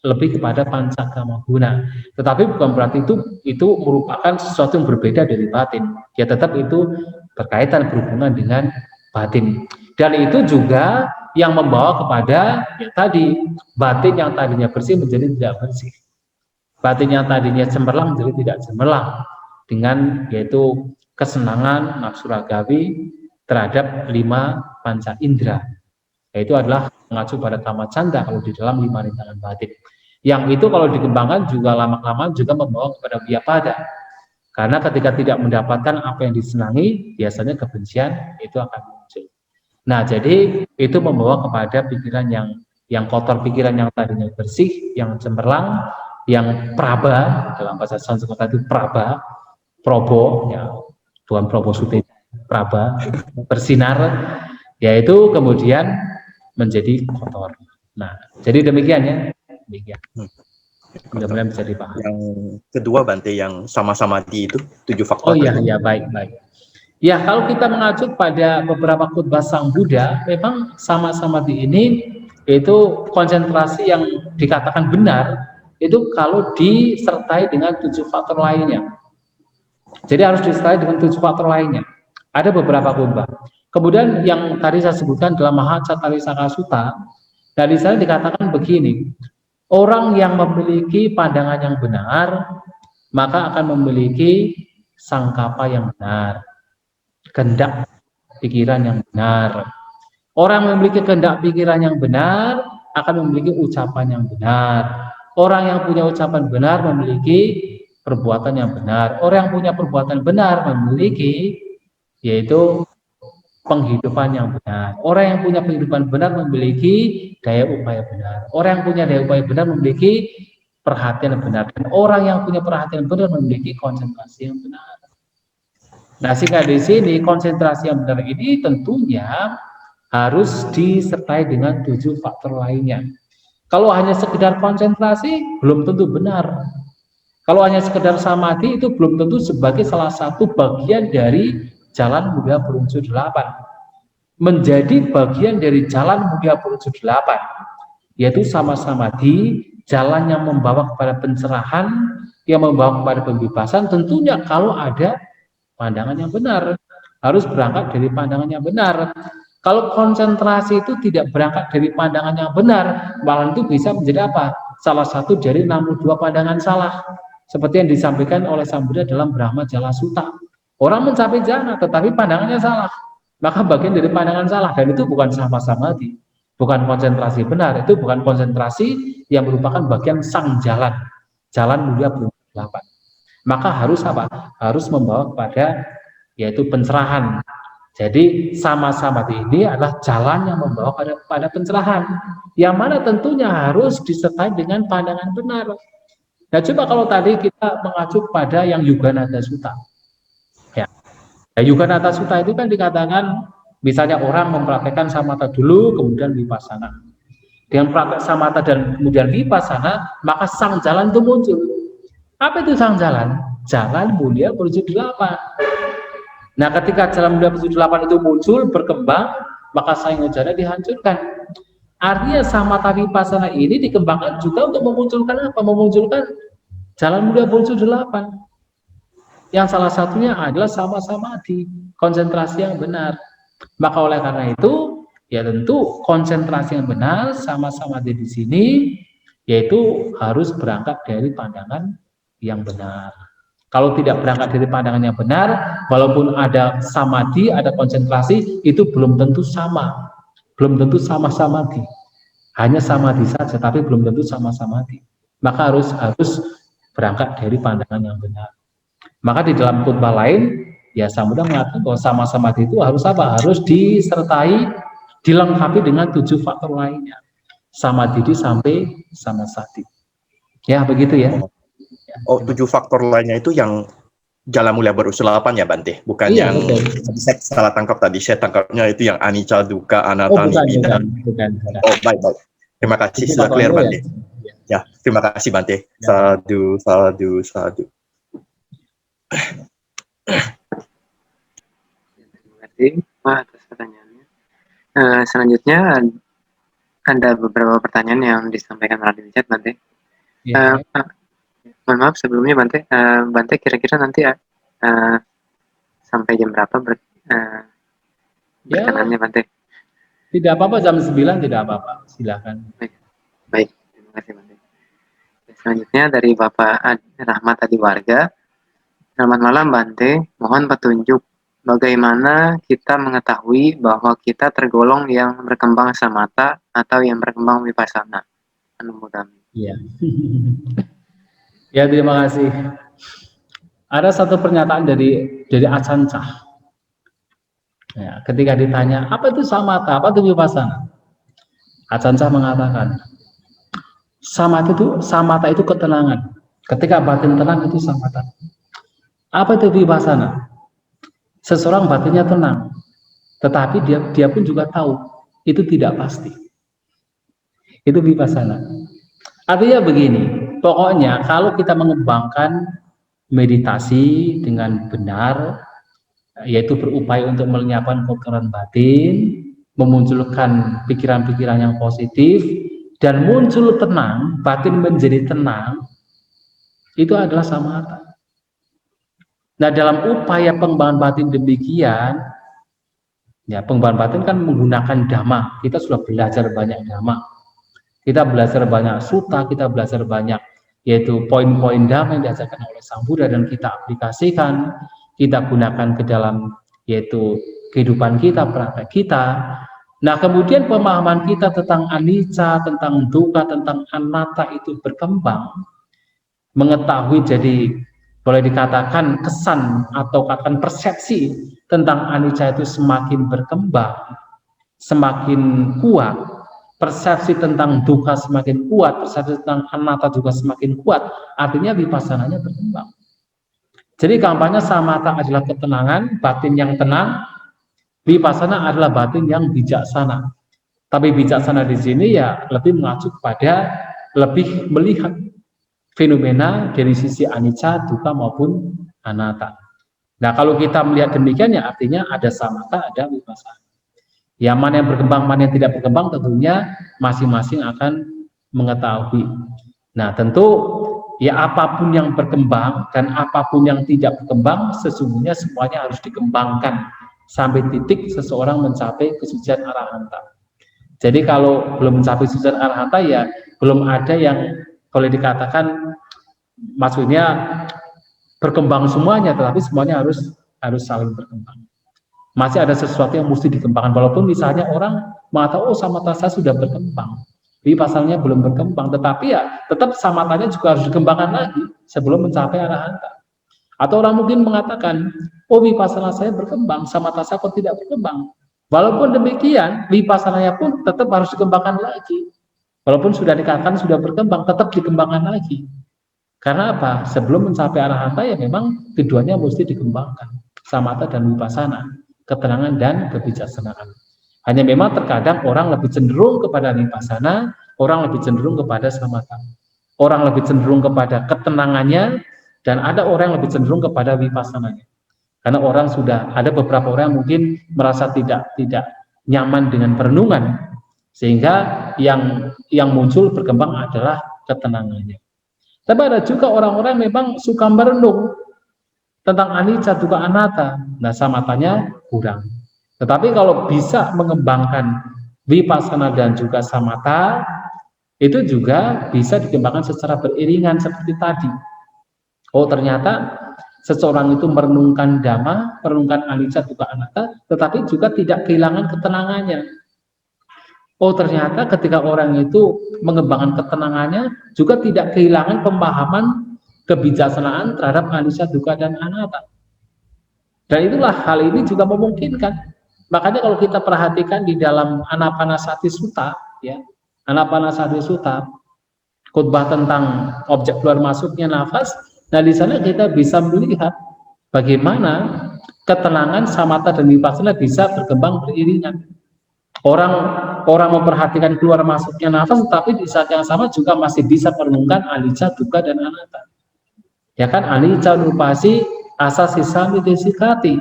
lebih kepada pancakama guna. Tetapi bukan berarti itu merupakan sesuatu yang berbeda dari batin. Ya tetap itu berkaitan, berhubungan dengan batin. Dan itu juga yang membawa kepada ya tadi batin yang tadinya bersih menjadi tidak bersih, batin yang tadinya cemerlang menjadi tidak cemerlang, dengan yaitu kesenangan nafsu ragawi terhadap 5 panca indera, yaitu adalah mengacu pada kama canda kalau di dalam 5 rintangan batin. Yang itu kalau dikembangkan juga lama-lama juga membawa kepada vyapada, karena ketika tidak mendapatkan apa yang disenangi, biasanya kebencian itu akan muncul. Nah, jadi itu membawa kepada pikiran yang kotor, pikiran yang tadinya bersih, yang cemerlang, yang praba, dalam bahasa Sanskerta itu praba, Probo, ya, Tuan Probo Sute Praba bersinar, yaitu kemudian menjadi kotor. Nah, jadi demikian ya, demikian. Mudah-mudahan bisa dipahami. Yang kedua Bante, yang sama-sama itu 7 faktor. Oh iya, ya baik. Ya, kalau kita mengacu pada beberapa khutbah Sang Buddha, memang sama-sama di ini itu konsentrasi yang dikatakan benar itu kalau disertai dengan 7 faktor lainnya. Jadi harus disertai dengan 7 faktor lainnya. Ada beberapa khutbah. Kemudian yang tadi saya sebutkan dalam Mahacattawisaka Sutta, dari sana dikatakan begini, orang yang memiliki pandangan yang benar, maka akan memiliki sangkapa yang benar, kehendak pikiran yang benar. Orang yang memiliki kehendak pikiran yang benar akan memiliki ucapan yang benar. Orang yang punya ucapan benar memiliki perbuatan yang benar. Orang yang punya perbuatan benar memiliki yaitu penghidupan yang benar. Orang yang punya penghidupan benar memiliki daya upaya benar. Orang yang punya daya upaya benar memiliki perhatian yang benar. Dan orang yang punya perhatian benar memiliki konsentrasi yang benar. Nah, sehingga di sini konsentrasi yang benar ini tentunya harus disertai dengan 7 faktor lainnya. Kalau hanya sekedar konsentrasi, belum tentu benar. Kalau hanya sekedar samadhi, itu belum tentu sebagai salah satu bagian dari jalan mulia berunsur 8. Menjadi bagian dari jalan mulia berunsur 8, yaitu sama-samadhi, jalan yang membawa kepada pencerahan, yang membawa kepada pembebasan, tentunya kalau ada pandangan yang benar, harus berangkat dari pandangan yang benar. Kalau konsentrasi itu tidak berangkat dari pandangan yang benar, malah itu bisa menjadi apa? Salah satu dari 62 pandangan salah. Seperti yang disampaikan oleh Sang Buddha dalam Brahma Jala Sutta. Orang mencapai jana, tetapi pandangannya salah. Maka bagian dari pandangan salah, dan itu bukan sama-samadhi, bukan konsentrasi benar, itu bukan konsentrasi yang merupakan bagian sang jalan, jalan mulia berunsur 8. Maka harus apa? Harus membawa kepada yaitu pencerahan. Jadi sama-sama ini adalah jalan yang membawa pada pencerahan, yang mana tentunya harus disertai dengan pandangan benar. Nah, coba kalau tadi kita mengacu pada yang Yuganada Sutta, ya, Yuganada Sutta itu kan dikatakan misalnya orang mempraktekkan samatha dulu, kemudian vipassana. Dengan praktek samatha dan kemudian vipassana, maka sang jalan itu muncul. Apa itu sang jalan? Jalan mulia menuju 8. Nah, ketika jalan mulia menuju 8 itu muncul, berkembang, maka sayangnya dihancurkan. Artinya samatha vipassana ini dikembangkan juga untuk memunculkan apa? Memunculkan jalan mulia menuju 8. Yang salah satunya adalah sama-samadhi, konsentrasi yang benar. Maka oleh karena itu, ya tentu konsentrasi yang benar, sama-samadhi di sini, yaitu harus berangkat dari pandangan yang benar. Kalau tidak berangkat dari pandangan yang benar, walaupun ada samadhi, ada konsentrasi, itu belum tentu sama. Belum tentu sama-samadhi. Hanya samadhi saja, tapi belum tentu sama-samadhi. Maka harus berangkat dari pandangan yang benar. Maka di dalam khutbah lain, ya Sang Buddha mengatakan bahwa sama-samadhi itu harus apa? Harus disertai, dilengkapi dengan 7 faktor lainnya. Samadhi sampai samasati. Ya, begitu ya. Oh, 7 faktor lainnya itu yang jalan mulia berunsur 8 ya Bante, bukan Iya, yang saya salah tangkap tadi. Saya tangkapnya itu yang anicca, dukkha, anatta, nibbida. Oh, baik. Terima kasih, sudah clear Bante. Ya, terima kasih Bante. Sadu. Terima kasih Pak atas pertanyaannya. Selanjutnya ada beberapa pertanyaan yang disampaikan melalui chat Bante. Mohon maaf sebelumnya Bante, Bante kira-kira nanti sampai jam berapa berkenannya Bante? Tidak apa-apa, jam 9 tidak apa-apa, silakan. Baik, terima kasih Bante. Selanjutnya dari Bapak Rahmat Adiwarga. Selamat malam Bante, mohon petunjuk bagaimana kita mengetahui bahwa kita tergolong yang berkembang samatha atau yang berkembang vipassana. Iya. Ya, terima kasih. Ada satu pernyataan dari Ajahn Chah. Ya, ketika ditanya, apa itu samatha, apa itu vipassana? Ajahn Chah mengatakan, samatha itu ketenangan. Ketika batin tenang itu samatha. Apa itu vipassana? Seseorang batinnya tenang, tetapi dia pun juga tahu itu tidak pasti. Itu vipassana. Artinya begini, pokoknya kalau kita mengembangkan meditasi dengan benar, yaitu berupaya untuk melenyapkan kotoran batin, memunculkan pikiran-pikiran yang positif, dan muncul tenang, batin menjadi tenang, itu adalah samatha. Nah, dalam upaya pengembangan batin demikian, ya pengembangan batin kan menggunakan dhamma. Kita sudah belajar banyak dhamma. Kita belajar banyak sutta, kita belajar banyak yaitu poin-poin dhamma yang diajarkan oleh Sang Buddha dan kita aplikasikan, kita gunakan ke dalam yaitu kehidupan kita, praktek kita. Nah, kemudian pemahaman kita tentang anicca, tentang dukkha, tentang anatta itu berkembang, mengetahui jadi boleh dikatakan kesan atau katakan persepsi tentang anicca itu semakin berkembang, semakin kuat, persepsi tentang dukkha semakin kuat, persepsi tentang anatta juga semakin kuat, artinya vipassananya berkembang. Jadi kampanye samatha adalah ketenangan, batin yang tenang, vipassana adalah batin yang bijaksana. Tapi bijaksana di sini ya lebih mengacu kepada lebih melihat fenomena dari sisi anicca, dukkha maupun anatta. Nah, kalau kita melihat demikian ya artinya ada samatha, ada vipassana. Ya, mana yang berkembang, mana yang tidak berkembang tentunya masing-masing akan mengetahui. Nah, tentu ya apapun yang berkembang dan apapun yang tidak berkembang sesungguhnya semuanya harus dikembangkan sampai titik seseorang mencapai kesucian arahanta. Jadi kalau belum mencapai kesucian arahanta ya belum ada yang boleh dikatakan maksudnya berkembang semuanya, tetapi semuanya harus saling berkembang. Masih ada sesuatu yang mesti dikembangkan, walaupun misalnya orang mengatakan oh samatha saya sudah berkembang, vipassananya belum berkembang, tetapi ya tetap samathanya juga harus dikembangkan lagi sebelum mencapai arahanta. Atau orang mungkin mengatakan oh vipassana saya berkembang, samatha saya kok tidak berkembang. Walaupun demikian vipassananya pun tetap harus dikembangkan lagi, walaupun sudah dikatakan sudah berkembang, tetap dikembangkan lagi. Karena apa? Sebelum mencapai arahanta ya memang keduanya mesti dikembangkan, samatha dan vipassana, ketenangan dan kebijaksanaan. Hanya memang terkadang orang lebih cenderung kepada vipassana, orang lebih cenderung kepada samatha. Orang lebih cenderung kepada ketenangannya dan ada orang yang lebih cenderung kepada vipassananya. Karena orang sudah ada beberapa orang yang mungkin merasa tidak nyaman dengan perenungan, sehingga yang muncul berkembang adalah ketenangannya. Tapi ada juga orang-orang memang suka merenung tentang anicca, dukkha, anatta. Nah, samathanya kurang. Tetapi kalau bisa mengembangkan vipassana dan juga samatha, itu juga bisa dikembangkan secara beriringan seperti tadi. Oh, ternyata seseorang itu merenungkan dhamma, merenungkan anicca, dukkha, anatta, tetapi juga tidak kehilangan ketenangannya. Oh, ternyata ketika orang itu mengembangkan ketenangannya juga tidak kehilangan pemahaman kebijaksanaan terhadap anicca, dukkha, dan anatta. Dan itulah hal ini juga memungkinkan. Makanya kalau kita perhatikan di dalam Anapanasati Sutta, ya, Anapanasati Sutta, khutbah tentang objek keluar masuknya nafas. Nah, di sana kita bisa melihat bagaimana ketenangan, samatha, dan vipassana bisa berkembang beriringan. Orang memperhatikan keluar masuknya nafas, tapi di saat yang sama juga masih bisa merenungkan anicca, dukkha, dan anatta. Ya kan, anicca nupasi asa sisami disikati,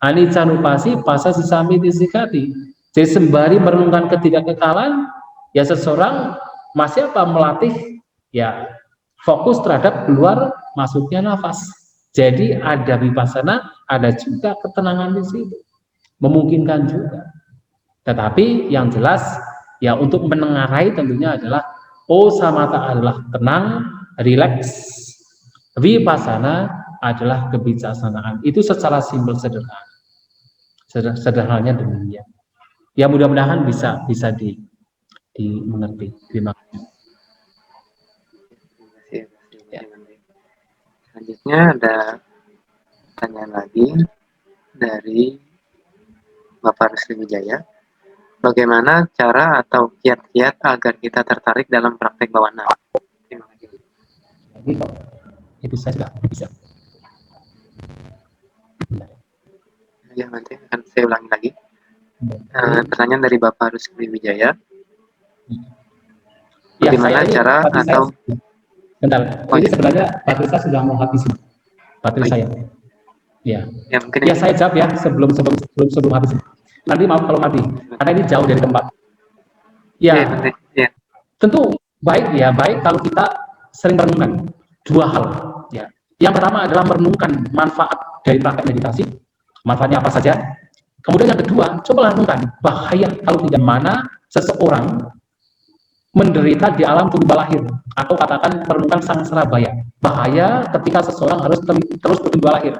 anicca nupasi pasa sisami disikati. Jadi sembari merenungkan ketidakkekalan, ya seseorang masih melatih ya fokus terhadap keluar masuknya nafas. Jadi ada vipassana, ada juga ketenangan di situ, memungkinkan juga. Tetapi yang jelas ya untuk menengarai tentunya adalah samatha adalah tenang, rileks, vipassana adalah kebijaksanaan. Itu secara simpel sederhana. Sederhananya demikian. Ya mudah-mudahan bisa dimengerti. Terima kasih. Selanjutnya ada pertanyaan lagi dari Bapak Rusli Wijaya. Bagaimana cara atau kiat-kiat agar kita tertarik dalam praktek bawana? Terima kasih. Itu saya sudah bisa. Ya, nanti akan saya ulangi lagi. Pertanyaan dari Bapak Rusli Wijaya. Ya, Bagaimana cara atau bentar, Oh, ini ya. sebenarnya baterai saya sudah mau habis. Baterai saya. Ya. Ya, mungkin Ya, saya jawab ya sebelum habis. Nanti maaf kalau mati, karena ini jauh dari tempat. Ya, ya. tentu baik kalau kita sering merenungkan dua hal. Ya. Yang pertama adalah merenungkan manfaat dari praktek meditasi. Manfaatnya apa saja? Kemudian yang kedua, coba renungkan bahaya kalau tidak mana seseorang menderita di alam tumbuh lahir, atau katakan merenungkan sangsara bahaya ketika seseorang harus terus bertumbuh lahir.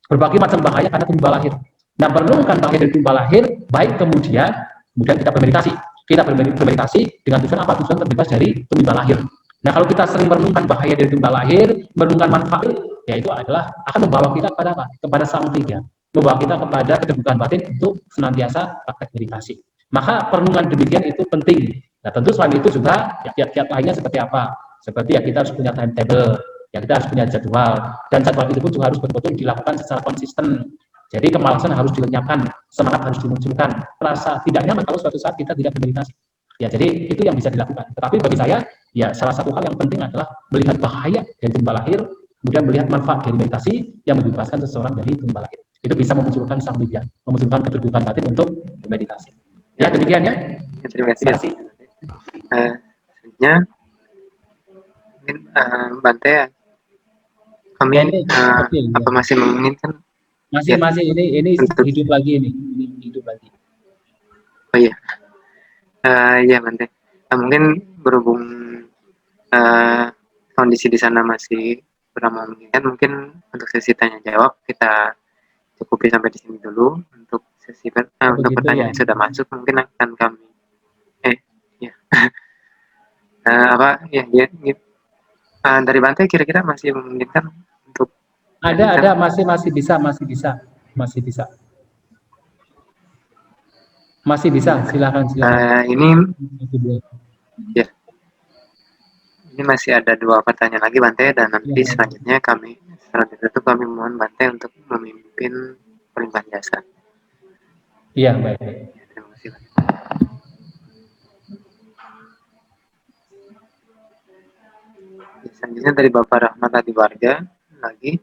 Berbagai macam bahaya karena tumbuh lahir. Nah, merenungkan bahaya dari tumbuh lahir, baik kemudian kita bermeditasi. Kita bermeditasi dengan tujuan apa? Tujuan terbebas dari tumbuh lahir. Nah, kalau kita sering merenungkan bahaya dari tumbuh lahir, merenungkan manfaat, yaitu adalah akan membawa kita kepada apa? Kepada sang tiga, membawa kita kepada keterbukaan batin untuk senantiasa praktek meditasi. Maka perenungan demikian itu penting. Nah, tentu selain itu juga kiat-kiat lainnya seperti apa? Seperti kita harus punya timetable, kita harus punya jadwal, dan jadwal itu pun juga harus betul-betul dilakukan secara konsisten. Jadi kemalasan harus dilenyapkan, semangat harus dimunculkan, rasa tidak nyaman kalau suatu saat kita tidak bermeditasi. Ya, jadi itu yang bisa dilakukan. Tetapi bagi saya, ya salah satu hal yang penting adalah melihat bahaya dari tumbuh lahir, kemudian melihat manfaat dari meditasi yang membebaskan seseorang dari tumbuh lahir. Itu bisa memunculkan sang widya, memunculkan keterbukaan batin untuk bermeditasi. Ya, demikian ya. Terima kasih. Selanjutnya, mungkin Bante, kami apa masih menginginkan? Masih ini hidup lagi ini hidup lagi. Oh iya. Ya, Bante. Mungkin berhubung kondisi di sana masih kurang memungkinkan, mungkin untuk sesi tanya jawab kita cukupi sampai di sini dulu. Untuk sesi untuk pertanyaan yang sudah masuk mungkin akan kami dari Bante kira-kira masih memungkinkan untuk ada masih bisa silakan ini masih ada 2 pertanyaan lagi Bante, dan nanti selanjutnya kami mohon Bante untuk memimpin pelimpahan jasa. Iya, baik. Terima kasih Bante. Selanjutnya dari Bapak Rahmat Adiwarga lagi,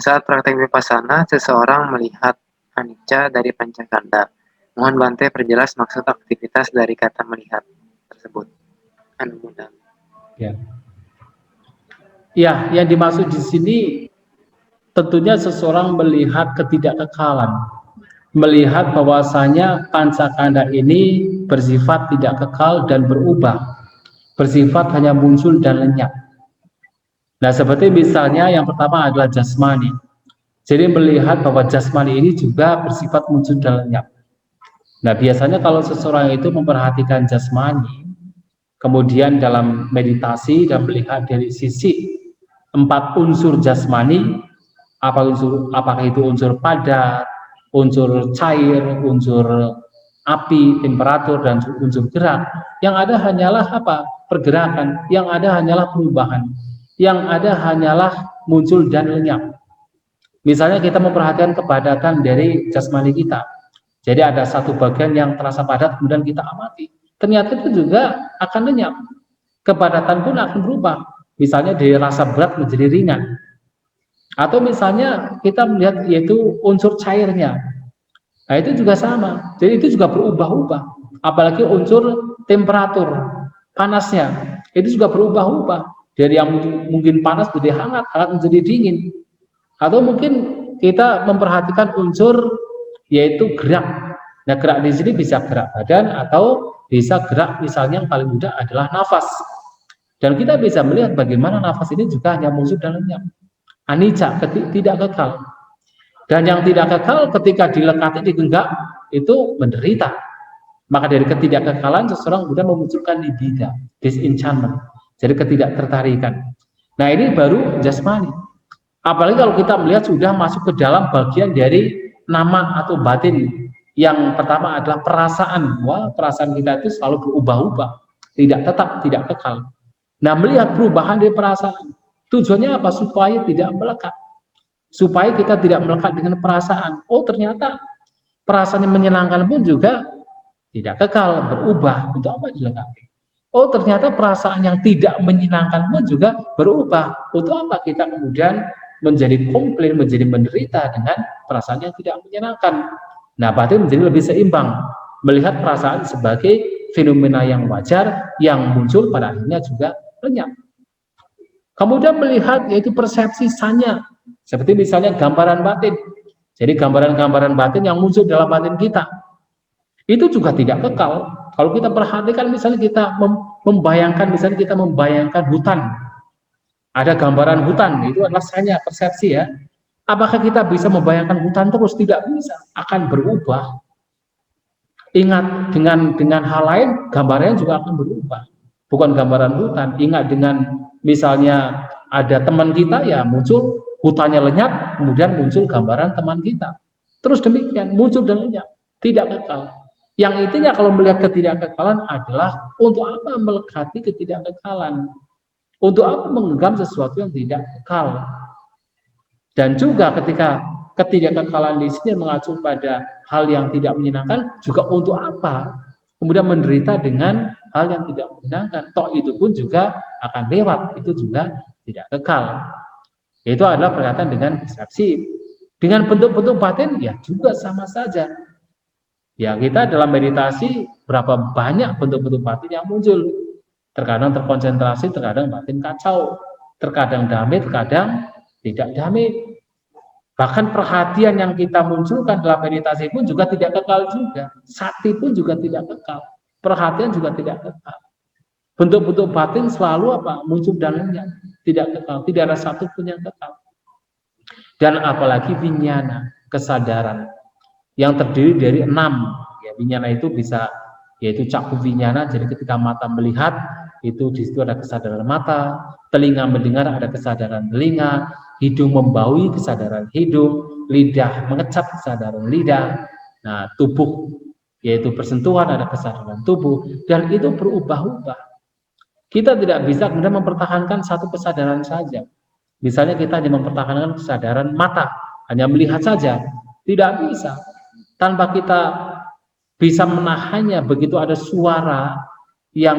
saat praktek vipassana seseorang melihat anicca dari pancakanda. Mohon Bante perjelas maksud aktivitas dari kata melihat tersebut. Anumodami. Ya, yang dimaksud di sini tentunya seseorang melihat ketidakkekalan, melihat bahwasanya pancakanda ini bersifat tidak kekal dan berubah, bersifat hanya muncul dan lenyap. Nah, seperti misalnya yang pertama adalah jasmani. Jadi melihat bahwa jasmani ini juga bersifat muncul dan lenyap. Nah, biasanya kalau seseorang itu memperhatikan jasmani, kemudian dalam meditasi dan melihat dari sisi 4 unsur jasmani, apakah itu unsur padat, unsur cair, unsur api, temperatur, dan unsur gerak, yang ada hanyalah apa? Pergerakan, yang ada hanyalah perubahan, yang ada hanyalah muncul dan lenyap. Misalnya kita memperhatikan kepadatan dari jasmani kita, jadi ada satu bagian yang terasa padat, kemudian kita amati, ternyata itu juga akan lenyap, kepadatan pun akan berubah, misalnya dari rasa berat menjadi ringan. Atau misalnya kita melihat yaitu unsur cairnya, nah itu juga sama, jadi itu juga berubah-ubah. Apalagi unsur temperatur, panasnya, itu juga berubah-ubah, dari yang mungkin panas menjadi hangat, hangat menjadi dingin. Atau mungkin kita memperhatikan unsur yaitu gerak. Nah, gerak di sini bisa gerak badan atau bisa gerak misalnya yang paling mudah adalah nafas. Dan kita bisa melihat bagaimana nafas ini juga hanya muncul dan lenyap. Anicca, tidak kekal. Dan yang tidak kekal ketika dilekati, digenggam, itu menderita. Maka dari ketidakkekalan seseorang kemudian memunculkan nibbida, disenchantment, jadi ketidaktertarikan. Nah, ini baru jasmani. Apalagi kalau kita melihat sudah masuk ke dalam bagian dari nama atau batin. Yang pertama adalah perasaan. Wah, perasaan kita itu selalu berubah-ubah, tidak tetap, tidak kekal. Nah, melihat perubahan dari perasaan, tujuannya apa? Supaya tidak melekat, supaya kita tidak melekat dengan perasaan. Oh, ternyata perasaan yang menyenangkan pun juga tidak kekal, berubah. Untuk apa dilengkapi? Oh, ternyata perasaan yang tidak menyenangkan pun juga berubah. Untuk apa kita kemudian menjadi komplain, menjadi menderita dengan perasaan yang tidak menyenangkan? Nah, batin menjadi lebih seimbang, melihat perasaan sebagai fenomena yang wajar, yang muncul pada akhirnya juga lenyap. Kemudian melihat yaitu persepsi sanya, seperti misalnya gambaran batin. Jadi gambaran-gambaran batin yang muncul dalam batin kita, itu juga tidak kekal. Kalau kita perhatikan, misalnya kita membayangkan, misalnya kita membayangkan hutan, ada gambaran hutan, itu adalah sanya, persepsi ya. Apakah kita bisa membayangkan hutan terus? Tidak bisa, akan berubah. Ingat, dengan hal lain, gambarnya juga akan berubah. Bukan gambaran hutan. Ingat, dengan misalnya ada teman kita, ya muncul hutannya lenyap, kemudian muncul gambaran teman kita. Terus demikian, muncul dan lenyap, tidak kekal. Yang intinya kalau melihat ketidakkekalan adalah untuk apa melekati ketidakkekalan? Untuk apa menggenggam sesuatu yang tidak kekal? Dan juga ketika ketidakkekalan di sini mengacu pada hal yang tidak menyenangkan, juga untuk apa? Kemudian menderita dengan hal yang tidak menyenangkan. Toh itu pun juga akan lewat, itu juga tidak kekal. Itu adalah berkaitan dengan persepsi. Dengan bentuk-bentuk batin, ya juga sama saja. Ya, kita dalam meditasi berapa banyak bentuk-bentuk batin yang muncul. Terkadang terkonsentrasi, terkadang batin kacau, terkadang damai, terkadang tidak damai. Bahkan perhatian yang kita munculkan dalam meditasi pun juga tidak kekal juga. Sakti pun juga tidak kekal. Perhatian juga tidak kekal. Bentuk-bentuk batin selalu apa? Muncul dan lenyap, tidak kekal. Tidak ada satu pun yang kekal. Dan apalagi vinyana, kesadaran, yang terdiri dari 6 ya. Vinyana itu bisa yaitu caku vinyana, jadi ketika mata melihat itu di situ ada kesadaran mata, telinga mendengar ada kesadaran telinga, hidung membaui kesadaran hidung, lidah mengecap kesadaran lidah. Nah, tubuh yaitu bersentuhan ada kesadaran tubuh, dan itu berubah-ubah. Kita tidak bisa kemudian mempertahankan satu kesadaran saja. Misalnya kita hanya mempertahankan kesadaran mata, hanya melihat saja, tidak bisa. Tanpa kita bisa menahannya, begitu ada suara yang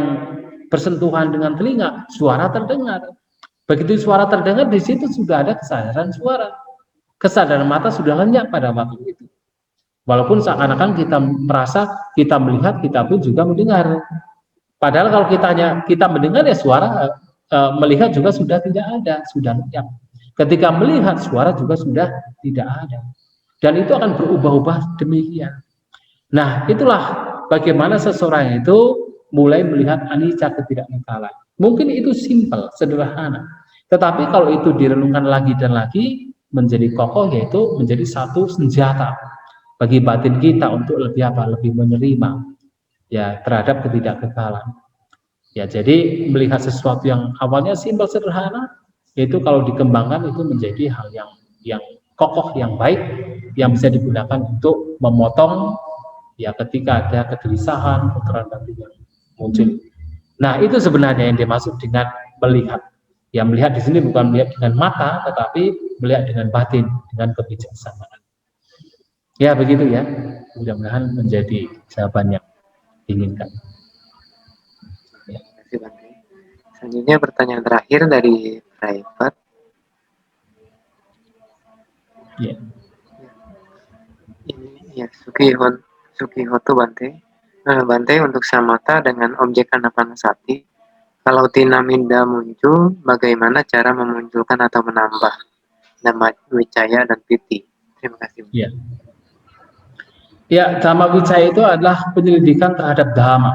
bersentuhan dengan telinga, suara terdengar. Begitu suara terdengar, di situ sudah ada kesadaran suara. Kesadaran mata sudah lenyap pada waktu itu. Walaupun seakan-akan kita merasa kita melihat, kita pun juga mendengar. Padahal kalau kita mendengar, ya suara melihat juga sudah tidak ada, sudah lenyap. Ketika melihat, suara juga sudah tidak ada. Dan itu akan berubah-ubah demikian. Nah, itulah bagaimana seseorang itu mulai melihat anicca, ketidakkekalan. Mungkin itu simpel, sederhana. Tetapi kalau itu direnungkan lagi dan lagi, menjadi kokoh, yaitu menjadi satu senjata bagi batin kita untuk lebih apa? Lebih menerima ya terhadap ketidakkekalan. Ya, jadi melihat sesuatu yang awalnya simpel, sederhana, itu kalau dikembangkan itu menjadi hal yang kokoh, yang baik, yang bisa digunakan untuk memotong ya ketika ada kegelisahan, kotoran batin yang muncul. Nah, itu sebenarnya yang dimaksud dengan melihat. Ya, melihat di sini bukan melihat dengan mata, tetapi melihat dengan batin, dengan kebijaksanaan. Ya, begitu ya. Mudah-mudahan menjadi jawaban yang diinginkan. Ya. Terima kasih, Bante. Selanjutnya pertanyaan terakhir dari private. Ya. Ini ya Sukihoto Bante. Bante, untuk samatha dengan objek anapanasati, kalau tinamida muncul, bagaimana cara memunculkan atau menambah dhamma wicaya dan piti? Terima kasih. Ya. Ya, dhamma wicaya itu adalah penyelidikan terhadap dhamma.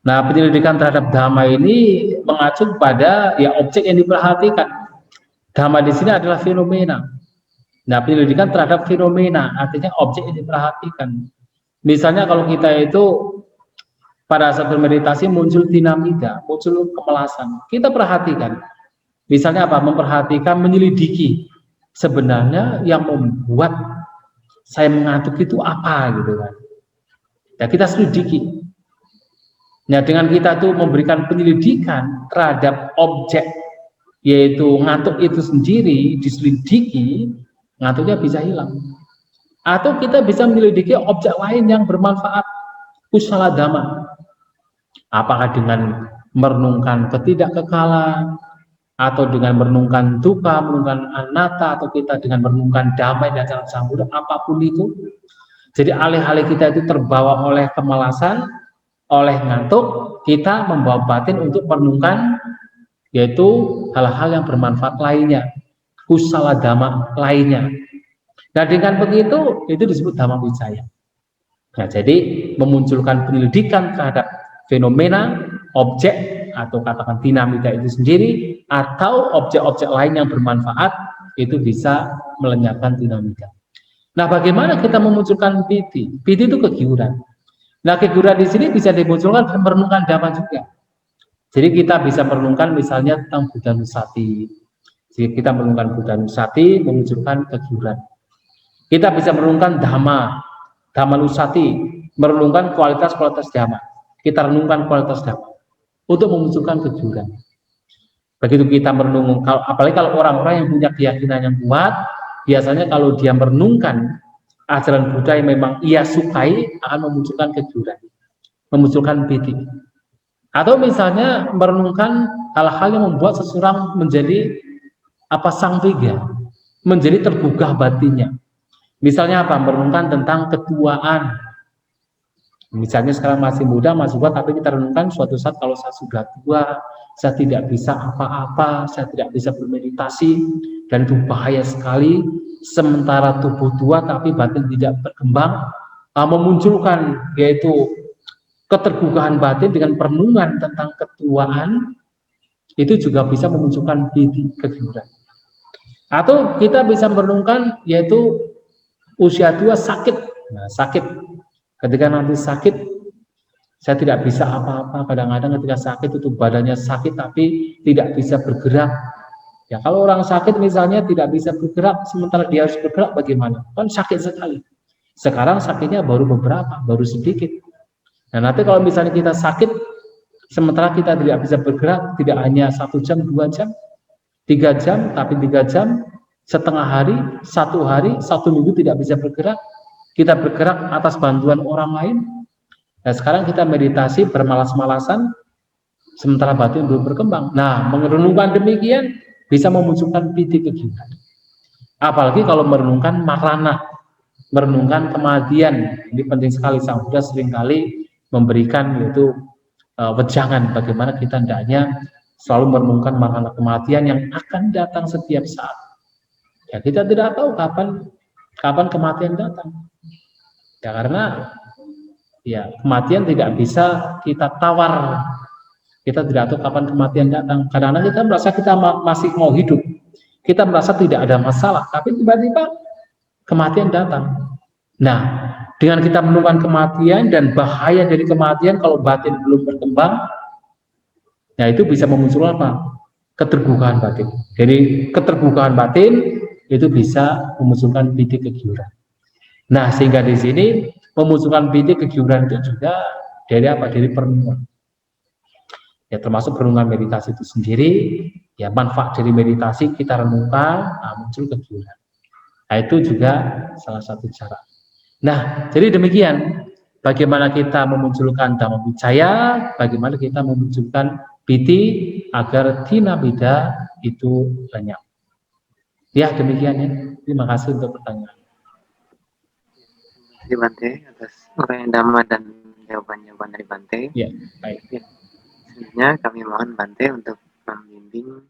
Nah, penyelidikan terhadap dhamma ini mengacu pada ya objek yang diperhatikan. Dhamma di sini adalah fenomena. Nah, penyelidikan terhadap fenomena artinya objek yang diperhatikan. Misalnya kalau kita itu pada saat bermeditasi muncul tinamida, muncul kemalasan, kita perhatikan. Misalnya apa? Memperhatikan, menyelidiki sebenarnya yang membuat saya mengantuk itu apa gitu kan. Ya, kita selidiki. Nah, dengan kita tuh memberikan penyelidikan terhadap objek yaitu ngantuk itu sendiri diselidiki, ngantuknya bisa hilang. Atau kita bisa menyelidiki objek lain yang bermanfaat, kusala dhamma. Apakah dengan merenungkan ketidakkekalan, atau dengan merenungkan duka, merenungkan anatta, atau kita dengan merenungkan damai dan acara samudra, apapun itu. Jadi alih-alih kita itu terbawa oleh kemalasan, oleh ngantuk, kita membawa batin untuk merenungkan yaitu hal-hal yang bermanfaat lainnya, kusala dhamma lainnya. Nah dengan begitu itu disebut dhamma wicaya. Nah jadi memunculkan penyelidikan terhadap fenomena, objek atau katakan dinamika itu sendiri atau objek-objek lain yang bermanfaat itu bisa melenyapkan dinamika. Nah bagaimana kita memunculkan piti? Piti itu kegiuran. Nah kegiuran di sini bisa dimunculkan merenungkan dhamma juga. Jadi kita bisa merenungkan misalnya tentang Buddha Nusati. Jadi kita merenungkan Buddha Nusati memunculkan kegiuran. Kita bisa merenungkan Dhamma, Dhamma Nusati, merenungkan kualitas-kualitas Dhamma. Kita renungkan kualitas Dhamma untuk memunculkan kegiuran. Begitu kita merenung, apalagi kalau orang-orang yang punya keyakinan yang kuat, biasanya kalau dia merenungkan ajaran Buddha yang memang ia sukai akan memunculkan kegiuran, memunculkan piti. Atau misalnya merenungkan hal-hal yang membuat seseorang menjadi sangviga, menjadi tergugah batinnya. Misalnya apa? Merenungkan tentang ketuaan. Misalnya sekarang masih muda, masih kuat, tapi kita renungkan suatu saat kalau saya sudah tua, saya tidak bisa apa-apa, saya tidak bisa bermeditasi, dan itu bahaya sekali. Sementara tubuh tua tapi batin tidak berkembang, memunculkan yaitu keterbukaan batin dengan perenungan tentang ketuaan, itu juga bisa memunculkan kegiuran. Atau kita bisa merenungkan yaitu usia tua sakit. Nah, sakit. Ketika nanti sakit, saya tidak bisa apa-apa. Kadang-kadang ketika sakit itu badannya sakit tapi tidak bisa bergerak. Ya kalau orang sakit misalnya tidak bisa bergerak, sementara dia harus bergerak bagaimana? Kan sakit sekali. Sekarang sakitnya baru beberapa, baru sedikit. Nah nanti kalau misalnya kita sakit, sementara kita tidak bisa bergerak, tidak hanya 1 jam, 2 jam, 3 jam, tapi 3 jam, setengah hari, 1 hari, 1 minggu tidak bisa bergerak, kita bergerak atas bantuan orang lain. Nah sekarang kita meditasi bermalas-malasan, sementara batin belum berkembang. Nah merenungkan demikian bisa memunculkan piti kegiuran. Apalagi kalau merenungkan marana, merenungkan kematian. Ini penting sekali. Sang Buddha seringkali memberikan yaitu wejangan bagaimana kita hendaknya selalu merenungkan marana kematian yang akan datang setiap saat. Ya kita tidak tahu kapan kematian datang. Ya karena ya kematian tidak bisa kita tawar. Kita tidak tahu kapan kematian datang. Kadang-kadang kita merasa kita masih mau hidup. Kita merasa tidak ada masalah, tapi tiba-tiba kematian datang. Nah, dengan kita menemukan kematian dan bahaya dari kematian kalau batin belum berkembang, ya itu bisa memunculkan apa? Keterbukaan batin. Jadi keterbukaan batin itu bisa memunculkan piti kegiuran. Nah, sehingga di sini memunculkan piti kegiuran itu juga dari apa? Dari perenungan. Ya termasuk renungan meditasi itu sendiri, ya manfaat dari meditasi kita renungkan, muncul kegiuran. Nah itu juga salah satu cara. Nah jadi demikian, bagaimana kita memunculkan dhamma wicaya, bagaimana kita memunculkan piti agar dinamika itu lenyap. Ya demikian ya, terima kasih untuk pertanyaan. Terima kasih Bante atas uraian dhamma dan jawaban-jawaban dari Bante. Ya baik. Ya. Selanjutnya kami mohon Bante untuk membimbing